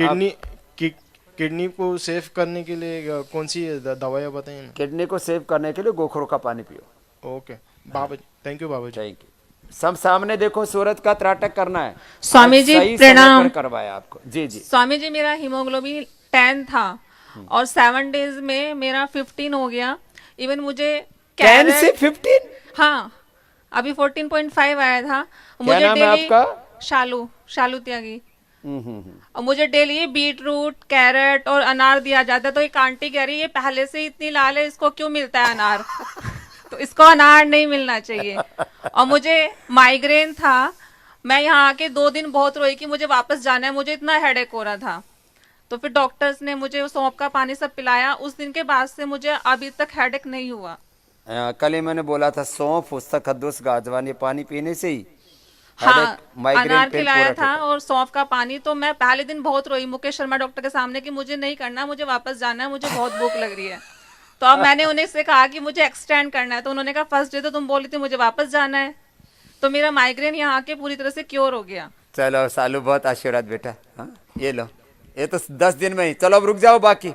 किडनी को सेव करने के लिए कौन सी दवाइयाँ बताइए ना? किडनी को सेव करने के लिए गोखरो का पानी पियो। ओके बाबा जी, थैंक यू बाबा जी। Thank you. सब सामने देखो, सूरज का त्राटक करना है। स्वामी जी, सही समय प्रणाम। पर करवाया आपको। जी जी। स्वामी जी, मेरा हीमोग्लोबिन 10 था और 7 डेज में मेरा 15 हो गया। इवन मुझे 10 से 15? हाँ, अभी 14.5 आया था। क्या मुझे नाम है डेली आपका? शालू त्यागी। और मुझे डेली बीटरूट, कैरेट और अनार दिया जाता है। तो एक आंटी कह रही है, ये पहले से इतनी लाल है, इसको क्यों मिलता है अनार? तो इसको अनार नहीं मिलना चाहिए। और मुझे माइग्रेन था। मैं यहाँ आके 2 दिन बहुत रोई कि मुझे वापस जाना है, मुझे इतना हेडेक हो रहा था। तो फिर डॉक्टर्स ने मुझे सौंफ का पानी सब पिलाया। उस दिन के बाद से मुझे अभी तक हेडेक नहीं हुआ। कल ही मैंने बोला था सौंफ, उसका कद्दूस, गाजवान, ये पानी पीने से ही हाँ, माइग्रेन अनार पेन खिलाया पूरा था ठीक और सौंफ का पानी। तो मैं पहले दिन बहुत रोई मुकेश शर्मा डॉक्टर के सामने कि मुझे नहीं करना, मुझे वापस जाना है, मुझे बहुत भूख लग रही है। तो अब मैंने उन्हें से कहा कि मुझे एक्सटेंड करना है। तो उन्होंने कहा फर्स्ट डे तो तुम बोली थी मुझे वापस जाना है। तो मेरा माइग्रेन यहाँ आके पूरी तरह से क्योर हो गया। चलो सालू, बहुत आशीर्वाद बेटा। हाँ ये लो, ये तो 10 दिन में ही। चलो अब रुक जाओ बाकी।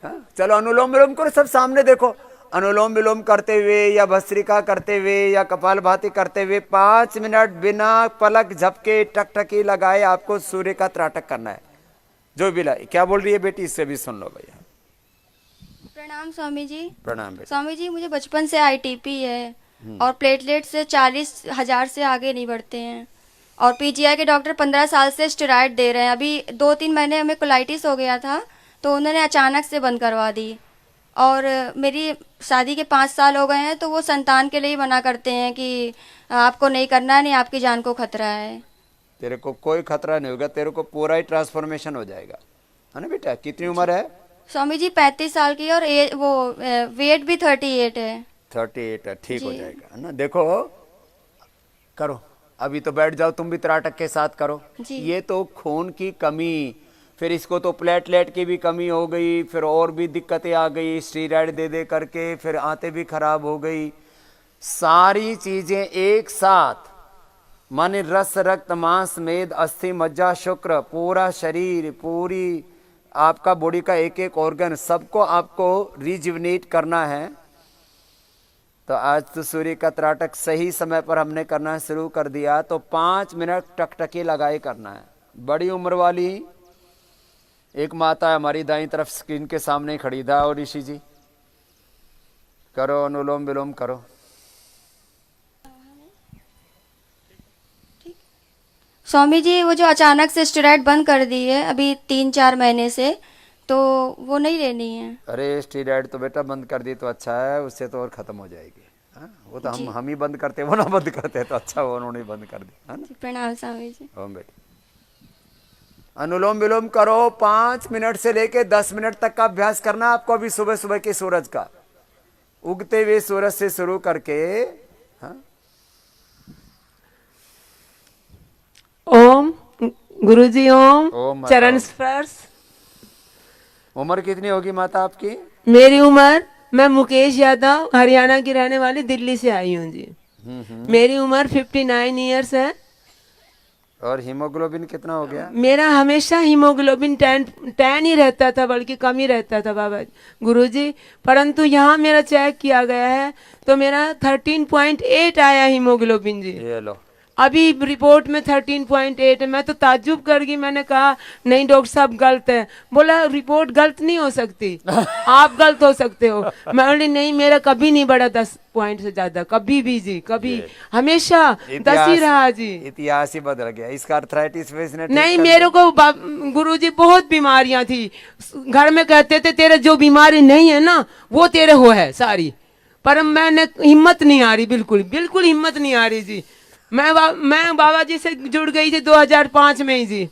हाँ चलो अनुलोम विलोम करो, सब सामने देखो। अनुलोम विलोम करते हुए या भस्त्रिका करते हुए या कपालभाति करते हुए 5 मिनट बिना पलक झपके टकटकी लगाए आपको सूर्य का त्राटक करना है। जो भी क्या बोल रही है बेटी, इससे भी सुन लो भैया। प्रणाम स्वामी जी। प्रणाम बेटा। स्वामी जी, मुझे बचपन से आईटीपी है और प्लेटलेट से 40,000 से आगे नहीं बढ़ते हैं, और पीजीआई के डॉक्टर 15 साल से स्टेरॉइड दे रहे हैं। अभी 2-3 महीने हमें कोलाइटिस हो गया था, तो उन्होंने अचानक से बंद करवा दी। और मेरी शादी के 5 साल हो गए हैं, तो वो संतान के लिए ही मना करते हैं कि आपको नहीं करना, नहीं आपकी जान को खतरा है। तेरे को कोई खतरा नहीं होगा, तेरे को पूरा ही ट्रांसफॉर्मेशन हो जाएगा, है ना बेटा? कितनी उम्र है? स्वामी जी 35 साल की, और वेट भी 38 है। 38 है, ठीक हो जाएगा, है ना? देखो करो, अभी तो बैठ जाओ, तुम भी त्राटक के साथ करो। ये तो खून की कमी, फिर इसको तो प्लेटलेट की भी कमी हो गई, फिर और भी दिक्कतें आ गई, स्टीरॉइड दे दे करके, फिर आंतें भी खराब हो गई। सारी चीजें एक साथ, माने रस, रक्त, मांस, मेद, अस्थि, मज्जा, शुक्र, पूरा शरीर, पूरी आपका बॉडी का एक एक ऑर्गन, सबको आपको रिजुविनेट करना है। तो आज तो सूर्य का त्राटक सही समय पर हमने करना शुरू कर दिया, तो 5 मिनट टकटकी लगाए करना है। बड़ी उम्र वाली एक माता है हमारी दाईं तरफ स्क्रीन के सामने ही खड़ी था, और ऋषि जी करो, अनुलोम विलोम करो। स्वामी जी वो जो अचानक से स्टेरॉइड बंद कर दी है अभी 3-4 महीने से, तो वो नहीं लेनी है। अरे स्टीरॉयड तो बेटा बंद कर दी तो अच्छा है, उससे तो और खत्म हो जाएगी। हाँ? वो तो हम ही बंद करते, वो ना बंद करते तो अच्छा वो उन्होंने बंद कर दी, है ना। प्रणाम स्वामी जी। ओम बेटी अनुलोम विलोम करो। 5 मिनट से लेके 10 मिनट तक का अभ्यास करना आपको। अभी सुबह सुबह के सूरज का, उगते हुए सूरज से शुरू करके। हाँ? ओम गुरुजी ओम ओम चरण माता। स्पर्श। उम्र कितनी होगी माता आपकी? मेरी उम्र, मैं मुकेश यादव हरियाणा की रहने वाली, दिल्ली से आई हूँ जी। मेरी उम्र 59 इयर्स है। और हीमोग्लोबिन कितना हो गया? मेरा हमेशा हीमोग्लोबिन 10 ही रहता था, बल्कि कम ही रहता था बाबा गुरुजी। परंतु यहाँ मेरा चेक किया गया है तो मेरा 13.8 आया हीमोग्लोबिन जी। ये लो। अभी रिपोर्ट में 13.8 है। मैं तो ताज्जुब कर गई, मैंने कहा नहीं डॉक्टर साहब गलत है। बोला रिपोर्ट गलत नहीं हो सकती, आप गलत हो सकते हो। मैं बोली नहीं, मेरा कभी नहीं बढ़ा 10 पॉइंट से ज्यादा, कभी भी जी, कभी हमेशा 10 ही रहा जी। इतिहास ही बदल गया इसका। अर्थराइटिस नहीं, मेरे को गुरुजी बहुत बीमारियां थी, घर में कहते थे तेरे जो बीमारी नहीं है ना वो तेरे हो है सारी, पर मैंने हिम्मत नहीं आ रही, बिल्कुल बिल्कुल हिम्मत नहीं आ रही जी। मैं बाबा जी से जुड़ गई थी 2005 में ही जी,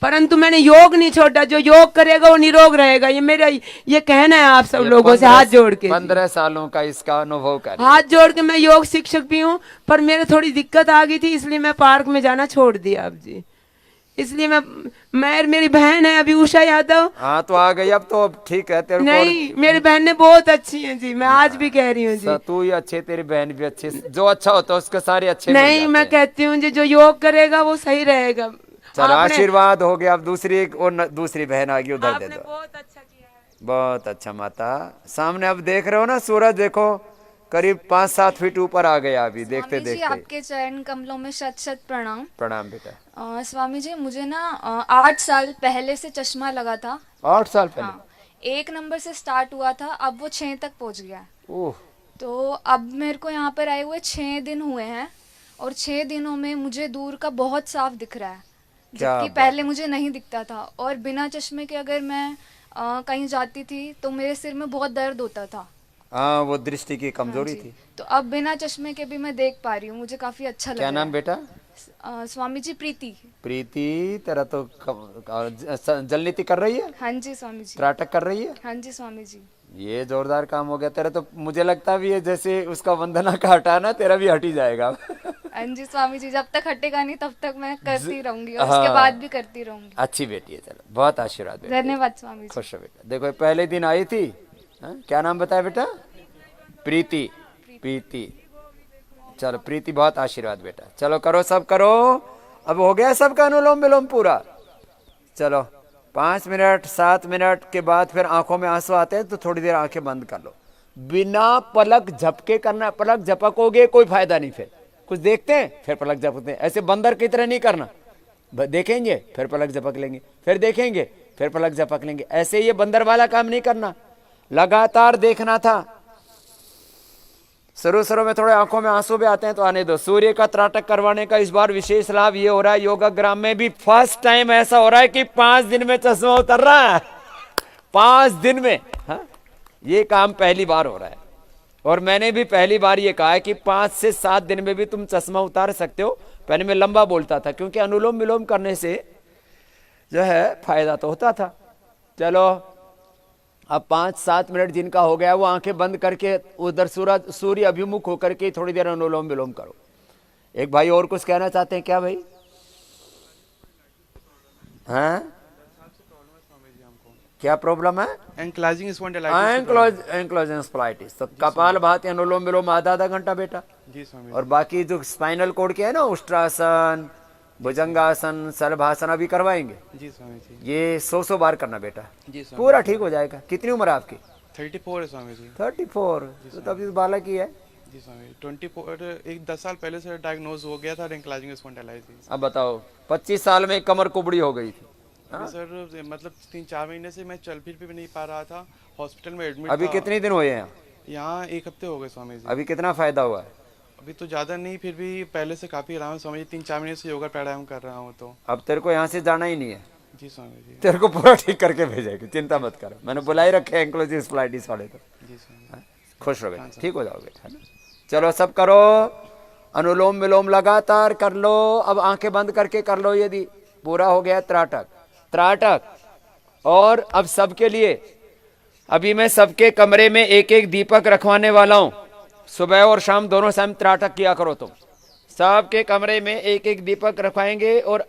परंतु मैंने योग नहीं छोड़ा। जो योग करेगा वो निरोग रहेगा, ये मेरा ये कहना है आप सब लोगों से हाथ जोड़ के। 15 सालों का इसका अनुभव कर, हाथ जोड़ के मैं योग शिक्षक भी हूँ, पर मेरे थोड़ी दिक्कत आ गई थी, इसलिए मैं पार्क में जाना छोड़ दिया अब जी। इसलिए मैं मेरी बहन है अभी उषा यादव। हाँ तो आ गई अब तो ठीक है तेरे नहीं, मेरी बहनें बहुत अच्छी हैं जी, मैं आज भी कह रही हूँ जी। तू ही अच्छे, तेरी बहन भी अच्छी, जो अच्छा होता है उसके सारे अच्छे मिल नहीं, जाते मैं हैं। कहती हूँ जी जो योग करेगा वो सही रहेगा। चलो आशीर्वाद हो गया। अब दूसरी दूसरी बहन आ गई, उधर दे आपने दो। बहुत अच्छा किया है। बहुत अच्छा माता। सामने अब देख रहे हो ना सूरज, देखो करीब 5-7 फीट ऊपर आ गया अभी देखते स्वामी जी देखते। आपके चरण कमलों में शत शत प्रणाम। प्रणाम बेटा। स्वामी जी मुझे ना 8 साल पहले से चश्मा लगा था। 8 साल पहले? हाँ, 1 नंबर से स्टार्ट हुआ था, अब वो 6 तक पहुंच गया। ओह। तो अब मेरे को यहाँ पर आए हुए 6 दिन हुए हैं, और 6 दिनों में मुझे दूर का बहुत साफ दिख रहा है, जबकि पहले मुझे नहीं दिखता था। और बिना चश्मे के अगर मैं कहीं जाती थी तो मेरे सिर में बहुत दर्द होता था। हाँ, वो दृष्टि की कमजोरी थी। तो अब बिना चश्मे के भी मैं देख पा रही हूँ, मुझे काफी अच्छा लग रहा क्या है। नाम बेटा? स्वामी जी प्रीति। प्रीति, तेरा तो जलनीति कर रही है? हाँ जी स्वामी जी। त्राटक कर रही है? हाँ जी स्वामी जी। ये जोरदार काम हो गया तेरा तो। मुझे लगता भी है जैसे उसका वंदना का हटाना, तेरा भी हट ही जाएगा। हाँ जी स्वामी जी, जब तक हटेगा नहीं तब तक मैं करती रहूंगी, और उसके बाद भी करती रहूंगी। अच्छी बेटी है, चलो बहुत आशीर्वाद बेटा। धन्यवाद स्वामी जी। खुश हो बेटा। देखो पहले दिन आई थी, क्या नाम बताया बेटा? प्रीति। प्रीति, चलो प्रीति बहुत आशीर्वाद बेटा। चलो करो, सब करो। अब हो गया सबका अनुलोम विलोम पूरा। चलो 5 मिनट 7 मिनट के बाद फिर आंखों में आंसू आते हैं तो थोड़ी देर आंखें बंद कर लो, बिना पलक झपके करना। पलक झपकोगे कोई फायदा नहीं, फिर कुछ देखते हैं फिर पलक झपकते हैं, ऐसे बंदर की तरह नहीं करना। देखेंगे फिर पलक झपक लेंगे, फिर देखेंगे फिर पलक झपक लेंगे, ऐसे ये बंदर वाला काम नहीं करना, लगातार देखना था। शुरू में थोड़े आंखों में आंसू भी आते हैं तो आने दो। सूर्य का त्राटक करवाने का इस बार विशेष लाभ ये हो रहा है, योगाग्राम में भी फर्स्ट टाइम ऐसा हो रहा है कि 5 दिन में चश्मा उतर रहा है। 5 दिन में। हाँ, ये काम पहली बार हो रहा है। और मैंने भी पहली बार ये कहा है कि 5 से 7 दिन में भी तुम चश्मा उतार सकते हो। पहले मैं लंबा बोलता था क्योंकि अनुलोम विलोम करने से जो है फायदा तो होता था। चलो अब 5-7 मिनट जिनका हो गया वो आंखें बंद करके उधर सूर्य अभिमुख होकर के थोड़ी देर अनुलोम विलोम करो। एक भाई और कुछ कहना चाहते हैं क्या भाई? हाँ, क्या प्रॉब्लम है? एंक्लाइजिंग स्पॉन्डिलाइटिस। Ankylosing spondylitis. तो कपाल भाती अनुलोम विलोम आधा घंटा बेटा। जी स्वामी। और बाकी जो स्पाइनल कोड के है ना, उष्ट्रासन, भुजंगासन, सलभासन अभी करवाएंगे। जी स्वामी जी। ये 100 बार करना बेटा, जी स्वामी। पूरा ठीक हो जाएगा। कितनी उम्र है आपकी? 34 है स्वामी जी। 34, तो अभी तो बालक ही है। जी स्वामी 10 साल पहले से डायग्नोज हो गया था एंक्लाइजिंग स्पॉन्डिलाइटिस। अब बताओ 25 साल में कमर कुबड़ी हो गई थी। अभी सर मतलब 3-4 महीने से मैं चल फिर भी नहीं पा रहा था, हॉस्पिटल में एडमिट अभी था। कितने दिन हुए हैं? यहाँ 1 हफ्ते हो गए स्वामी जी। अभी कितना फायदा हुआ है? अभी तो ज़्यादा नहीं, फिर भी पहले से काफ़ी आराम है स्वामी जी। 3-4 महीने से योगा प्राणायाम कर रहा हूँ तो। अब तेरे को यहाँ से जाना ही नहीं है, जी स्वामी जी। तेरे को पूरा ठीक करके भेजेगी, चिंता मत कर। मैंने बुलाई रखे एंक्लोजिंग स्पॉन्डिलाइटिस वाले तो। जी स्वामी। हाँ, खुश रहो बेटा, ठीक हो जाओगे, है ना। चलो सब करो, अनुलोम विलोम लगातार कर लो। अब आंखें बंद करके कर लो, यदि पूरा हो गया त्राटक त्राटक। और अब सबके लिए, अभी मैं सबके कमरे में एक एक दीपक रखवाने वाला हूं। सुबह और शाम दोनों टाइम त्राटक किया करो तुम। सबके कमरे में एक एक दीपक रखवाएंगे और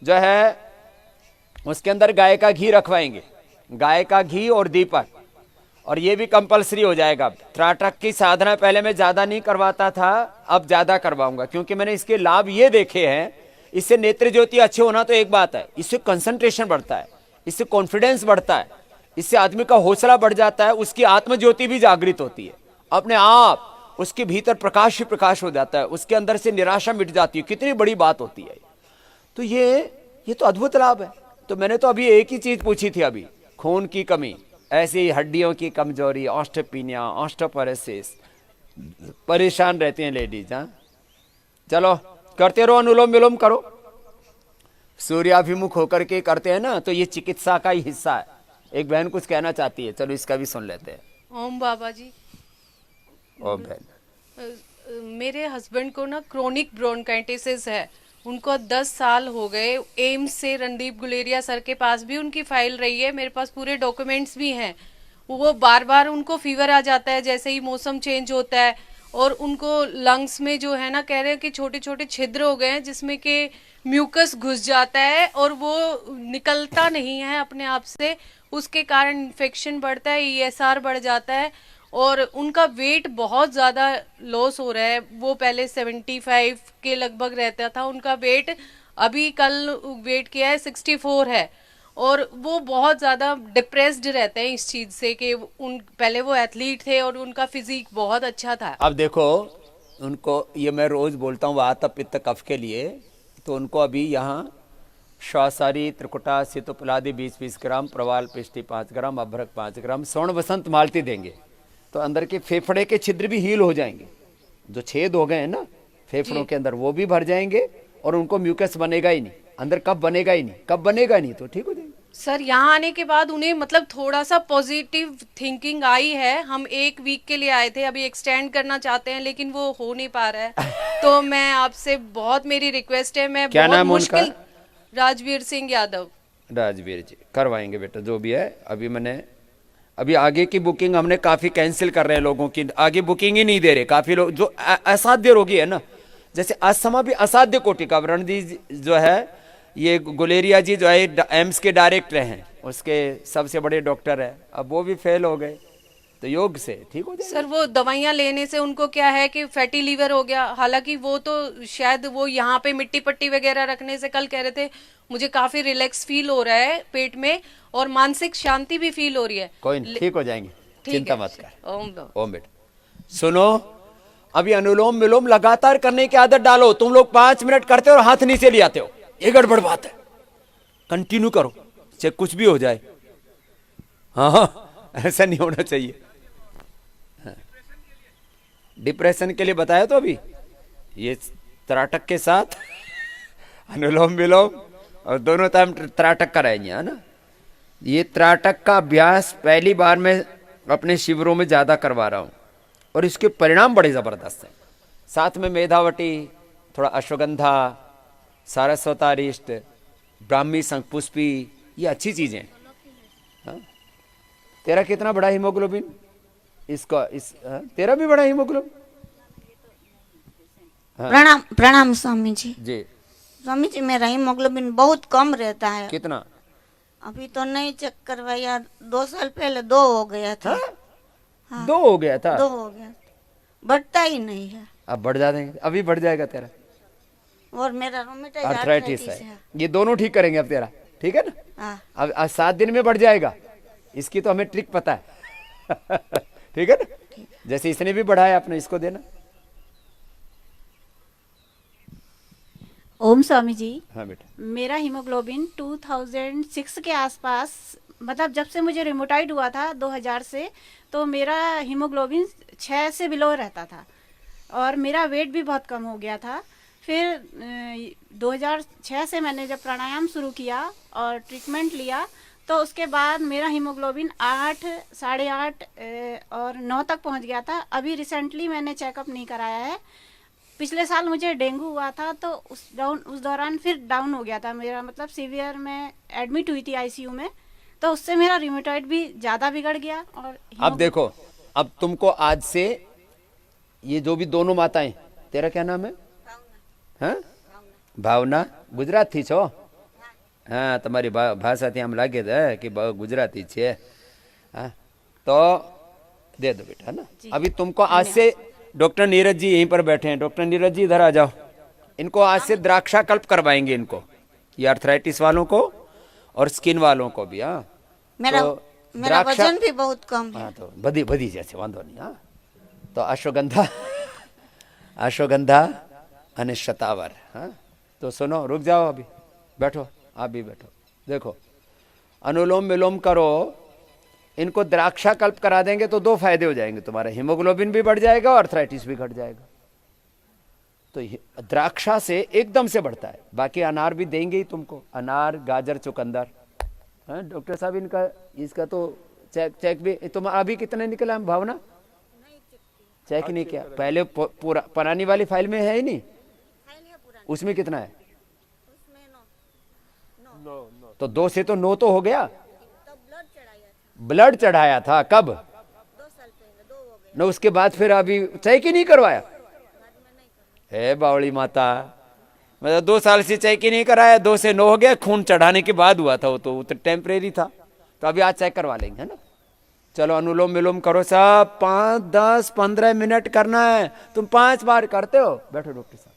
जो है उसके अंदर गाय का घी रखवाएंगे, गाय का घी और दीपक। और ये भी कंपलसरी हो जाएगा। अब त्राटक की साधना पहले मैं ज्यादा नहीं करवाता था, अब ज्यादा करवाऊंगा, क्योंकि मैंने इसके लाभ ये देखे हैं। इससे नेत्र ज्योति अच्छे होना तो एक बात है, इससे कंसंट्रेशन बढ़ता है, इससे कॉन्फिडेंस बढ़ता है, इससे आदमी का हौसला बढ़ जाता है, उसकी आत्म ज्योति भी जागृत होती है अपने आप, उसके भीतर प्रकाश ही प्रकाश हो जाता है, उसके अंदर से निराशा मिट जाती है। कितनी बड़ी बात होती है। तो ये तो अद्भुत लाभ है। तो मैंने तो अभी एक ही चीज पूछी थी, अभी खून की कमी, ऐसे ही हड्डियों की कमजोरी, ऑस्टियोपेनिया, ऑस्टियोपोरोसिस, परेशान रहती हैं लेडीज। हाँ चलो करते रहो, अनुलोम विलोम करो, सूर्याभिमुख होकर के करते हैं ना, तो ये चिकित्सा का ही हिस्सा है। एक बहन कुछ कहना चाहती है, चलो इसका भी सुन लेते हैं। ओम बाबा जी। ओम बहन। मेरे हस्बैंड को ना क्रोनिक ब्रोंकाइटिस है, उनको 10 साल हो गए। एम्स से रणदीप गुलेरिया सर के पास भी उनकी फाइल रही है, मेरे पास पूरे डॉक्यूमेंट्स भी हैं। वो बार बार उनको फीवर आ जाता है जैसे ही मौसम चेंज होता है, और उनको लंग्स में जो है ना, कह रहे हैं कि छोटे छोटे छिद्र हो गए हैं जिसमें कि म्यूकस घुस जाता है और वो निकलता नहीं है अपने आप से। उसके कारण इन्फेक्शन बढ़ता है, ESR बढ़ जाता है, और उनका वेट बहुत ज़्यादा लॉस हो रहा है। वो पहले 75 के लगभग रहता था उनका वेट, अभी कल वेट किया है 64 है। और वो बहुत ज़्यादा डिप्रेस्ड रहते हैं इस चीज़ से कि पहले वो एथलीट थे और उनका फिजिक बहुत अच्छा था। अब देखो उनको, ये मैं रोज बोलता हूँ वात पित्त कफ के लिए, तो उनको अभी यहाँ श्वासारी, त्रिकुटा, सितुपलादि 20-20 ग्राम, प्रवाल पिष्टि 5 ग्राम, अभ्रक 5 ग्राम, स्वर्ण वसंत मालती देंगे, तो अंदर के फेफड़े के छिद्र भी हील हो जाएंगे। जो छेद हो गए हैं ना फेफड़ों के अंदर, वो भी भर जाएंगे और उनको म्यूकस बनेगा ही नहीं अंदर, कब बनेगा ही नहीं, कब बनेगा नहीं तो ठीक हो जाएंगे। सर यहाँ आने के बाद उन्हें मतलब थोड़ा सा पॉजिटिव थिंकिंग आई है। हम 1 वीक के लिए आए थे, अभी एक्सटेंड करना चाहते हैं लेकिन वो हो नहीं पा रहा है। तो मैं आपसे बहुत, मेरी रिक्वेस्ट है, मैं क्या बहुत नाम मुश्किल, उनका? राजवीर सिंह यादव। राजवीर जी करवाएंगे बेटा, जो भी है। अभी आगे की बुकिंग हमने काफी कैंसिल कर रहे हैं, लोगों की आगे बुकिंग ही नहीं दे रहे। काफी लोग जो असाध्य रोगी है ना, जैसे अस्थमा भी असाध्य कोटि का, रणदीप जो है, ये गुलेरिया जी जो है एम्स के डायरेक्टर हैं, उसके सबसे बड़े डॉक्टर है, अब वो भी फेल हो गए, तो योग से ठीक हो जाए। सर वो दवाइयाँ लेने से उनको क्या है कि फैटी लीवर हो गया, हालांकि वो तो शायद वो यहाँ पे मिट्टी पट्टी वगैरह रखने से, कल कह रहे थे मुझे काफी रिलैक्स फील हो रहा है पेट में और मानसिक शांति भी फील हो रही है। कोई नहीं, ठीक हो जाएंगे, चिंता मत कर। ओम बेटा सुनो, अभी अनुलोम विलोम लगातार करने की आदत डालो। तुम लोग 5 मिनट करते हो और हाथ नीचे ले आते हो, ये गड़बड़ बात है। कंटिन्यू करो, चाहे कुछ भी हो जाए। हाँ ऐसा नहीं होना चाहिए। डिप्रेशन के लिए बताया तो अभी ये त्राटक के साथ अनुलोम विलोम, और दोनों टाइम त्राटक कराएंगे, है ना। ये त्राटक का अभ्यास पहली बार मैं अपने शिविरों में ज्यादा करवा रहा हूँ और इसके परिणाम बड़े जबरदस्त हैं। साथ में मेधावटी, थोड़ा अश्वगंधा, सारस्वतारिष्ट, ब्राह्मी शंखपुष्पी, ये अच्छी चीजें हैं। हाँ? तेरा कितना बड़ा हीमोग्लोबिन? इसका तेरा भी बड़ा हीमोग्लोबिन? प्रणाम प्रणाम स्वामी जी। जी स्वामी जी, मेरा हीमोग्लोबिन बहुत कम रहता है। कितना? अभी तो नहीं चेक करवाया, 2 साल पहले 2 हो गया था। हाँ? 2 हो गया था? 2 हो गया, बढ़ता ही नहीं है। अब बढ़ जाएंगे, अभी बढ़ जाएगा तेरा। और मेरा रोमेटाइड आर्थराइटिस है, ये दोनों ठीक करेंगे अब तेरा, ठीक है ना। हाँ। अब 7 दिन में बढ़ जाएगा, इसकी तो हमें ट्रिक पता है। ठीक है ना। जैसे इसने भी बढ़ाया, आपने इसको देना। ओम स्वामी जी। हाँ बेटा। मेरा हीमोग्लोबिन 2006 के आसपास, मतलब जब से मुझे रिमोटाइड हुआ था 2000 से, तो मेरा हीमोग्लोबिन 6 से बिलो रहता था और मेरा वेट भी बहुत कम हो गया था। फिर 2006 से मैंने जब प्राणायाम शुरू किया और ट्रीटमेंट लिया, तो उसके बाद मेरा हीमोग्लोबिन 8, 8.5 और 9 तक पहुंच गया था। अभी रिसेंटली मैंने चेकअप नहीं कराया है। पिछले साल मुझे डेंगू हुआ था, तो उस दौरान फिर डाउन हो गया था मेरा, मतलब सीवियर में एडमिट हुई थी आईसीयू में, तो उससे मेरा रिमोटाइड भी ज़्यादा बिगड़ गया। और अब देखो, अब तुमको आज से ये जो भी दोनों माताएं, तेरा क्या नाम है? हाँ, भावना। गुजराती छो? हाँ, तुम्हारी भाषा थी हम लागे थे कि गुजराती छे। हाँ, तो दे दो बेटा, है ना। अभी तुमको आज से डॉक्टर नीरज जी यहीं पर बैठे हैं। डॉक्टर नीरज जी इधर आ जाओ। इनको आज से द्राक्षा कल्प करवाएंगे, इनको, ये आर्थराइटिस वालों को और स्किन वालों को भी। हाँ, मेरा वजन भी बहुत कम है। हाँ, तो बधी जैसे वांधो नहीं। हाँ, तो अश्वगंधा અને शतावर। हाँ, तो सुनो, रुक जाओ, अभी बैठो, आप भी बैठो। देखो, अनुलोम विलोम करो, इनको द्राक्षा कल्प करा देंगे तो 2 फायदे हो जाएंगे, तुम्हारा हीमोग्लोबिन भी बढ़ जाएगा और आर्थराइटिस भी घट जाएगा। तो द्राक्षा से एकदम से बढ़ता है। बाकी अनार भी देंगे ही तुमको, अनार, गाजर, चुकंदर। हाँ डॉक्टर साहब, इसका तो चेक भी तुम अभी कितने निकला है भावना? चेक नहीं किया पहले, पूरा पुरानी वाली फाइल में है ही नहीं, उसमें कितना है? तो 2 से तो 9 तो हो गया। ब्लड चढ़ाया था कब? 2 साल पहले, 2 हो गए। न उसके बाद फिर अभी चेक ही नहीं करवाया? है बावली माता, मतलब 2 साल से चेक ही नहीं कराया, 2 से 9 हो गया। खून चढ़ाने के बाद हुआ था वो तो टेम्परेरी था। तो अभी आज चेक करवा लेंगे, है ना। चलो, अनुलोम विलोम करो सब, 5, 10, 15 मिनट करना है। तुम 5 बार करते हो? बैठो डॉक्टर साहब।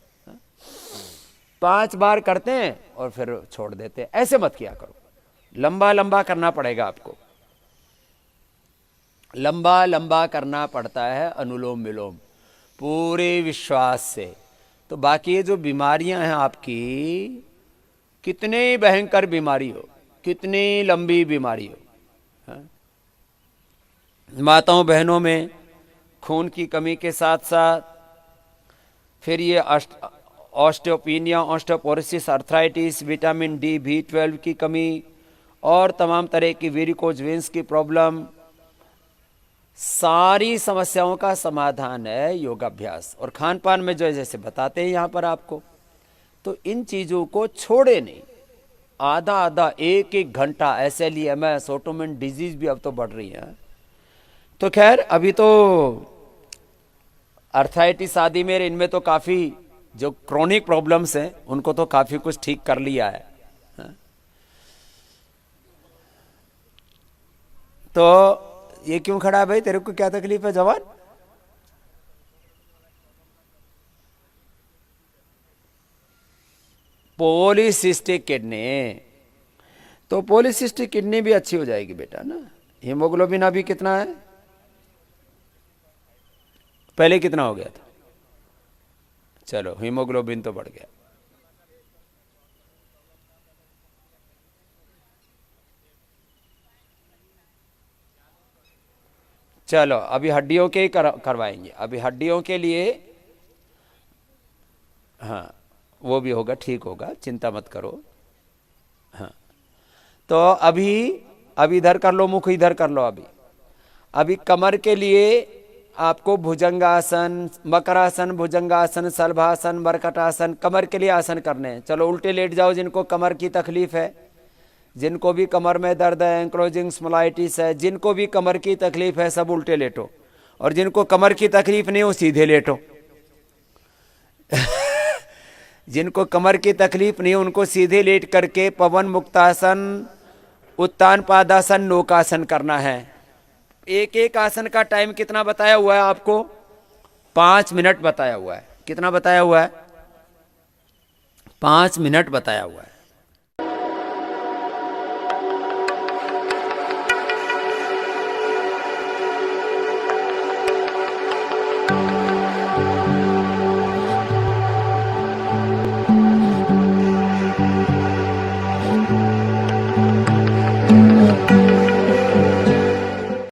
5 बार करते हैं और फिर छोड़ देते हैं। ऐसे मत किया करो, लंबा लंबा करना पड़ेगा आपको, लंबा लंबा करना पड़ता है अनुलोम विलोम, पूरे विश्वास से। तो बाकी ये जो बीमारियां हैं आपकी, कितने भयंकर बीमारी हो, कितनी लंबी बीमारी हो, हाँ? माताओं बहनों में खून की कमी के साथ साथ फिर ये osteopenia, osteoporosis, arthritis, vitamin D, B12 की कमी और तमाम तरह की वेरिकोज वेन्स की प्रॉब्लम, सारी समस्याओं का समाधान है योगाभ्यास। और खान पान में जो जैसे बताते हैं यहाँ पर आपको, तो इन चीज़ों को छोड़े नहीं। आधा आधा, 1-1 घंटा ऐसे लिए मैं, ऑटोइम्यून डिजीज भी अब तो बढ़ रही है। तो खैर, अभी तो आर्थराइटिस आदि में, इनमें तो काफ़ी जो क्रोनिक प्रॉब्लम्स हैं उनको तो काफ़ी कुछ ठीक कर लिया है। तो ये क्यों खड़ा है भाई? तेरे को क्या तकलीफ है जवान? Polycystic kidney. तो पॉलीसिस्टिक किडनी भी अच्छी हो जाएगी बेटा ना। हीमोग्लोबिन अभी कितना है? पहले कितना हो गया था? चलो, हीमोग्लोबिन तो बढ़ गया। चलो, अभी हड्डियों के ही करवाएंगे। अभी हड्डियों के लिए, हाँ, वो भी होगा, ठीक होगा, चिंता मत करो। हाँ, तो अभी इधर कर लो, मुख इधर कर लो। अभी कमर के लिए आपको भुजंगासन, मकरासन, भुजंगासन, सलभासन, मरकटासन, कमर के लिए आसन करने हैं। चलो, उल्टे लेट जाओ जिनको कमर की तकलीफ है, जिनको भी कमर में दर्द है, एंक्लोजिंग स्पॉन्डिलाइटिस है, जिनको भी कमर की तकलीफ है, सब उल्टे लेटो। और जिनको कमर की तकलीफ नहीं हो, सीधे लेटो। जिनको कमर की तकलीफ नहीं, उनको सीधे लेट करके पवन मुक्तासन, उत्तान पादासन, नौकासन करना है। एक एक आसन का टाइम कितना बताया हुआ है आपको? 5 मिनट बताया हुआ है। कितना बताया हुआ है? 5 मिनट बताया हुआ है।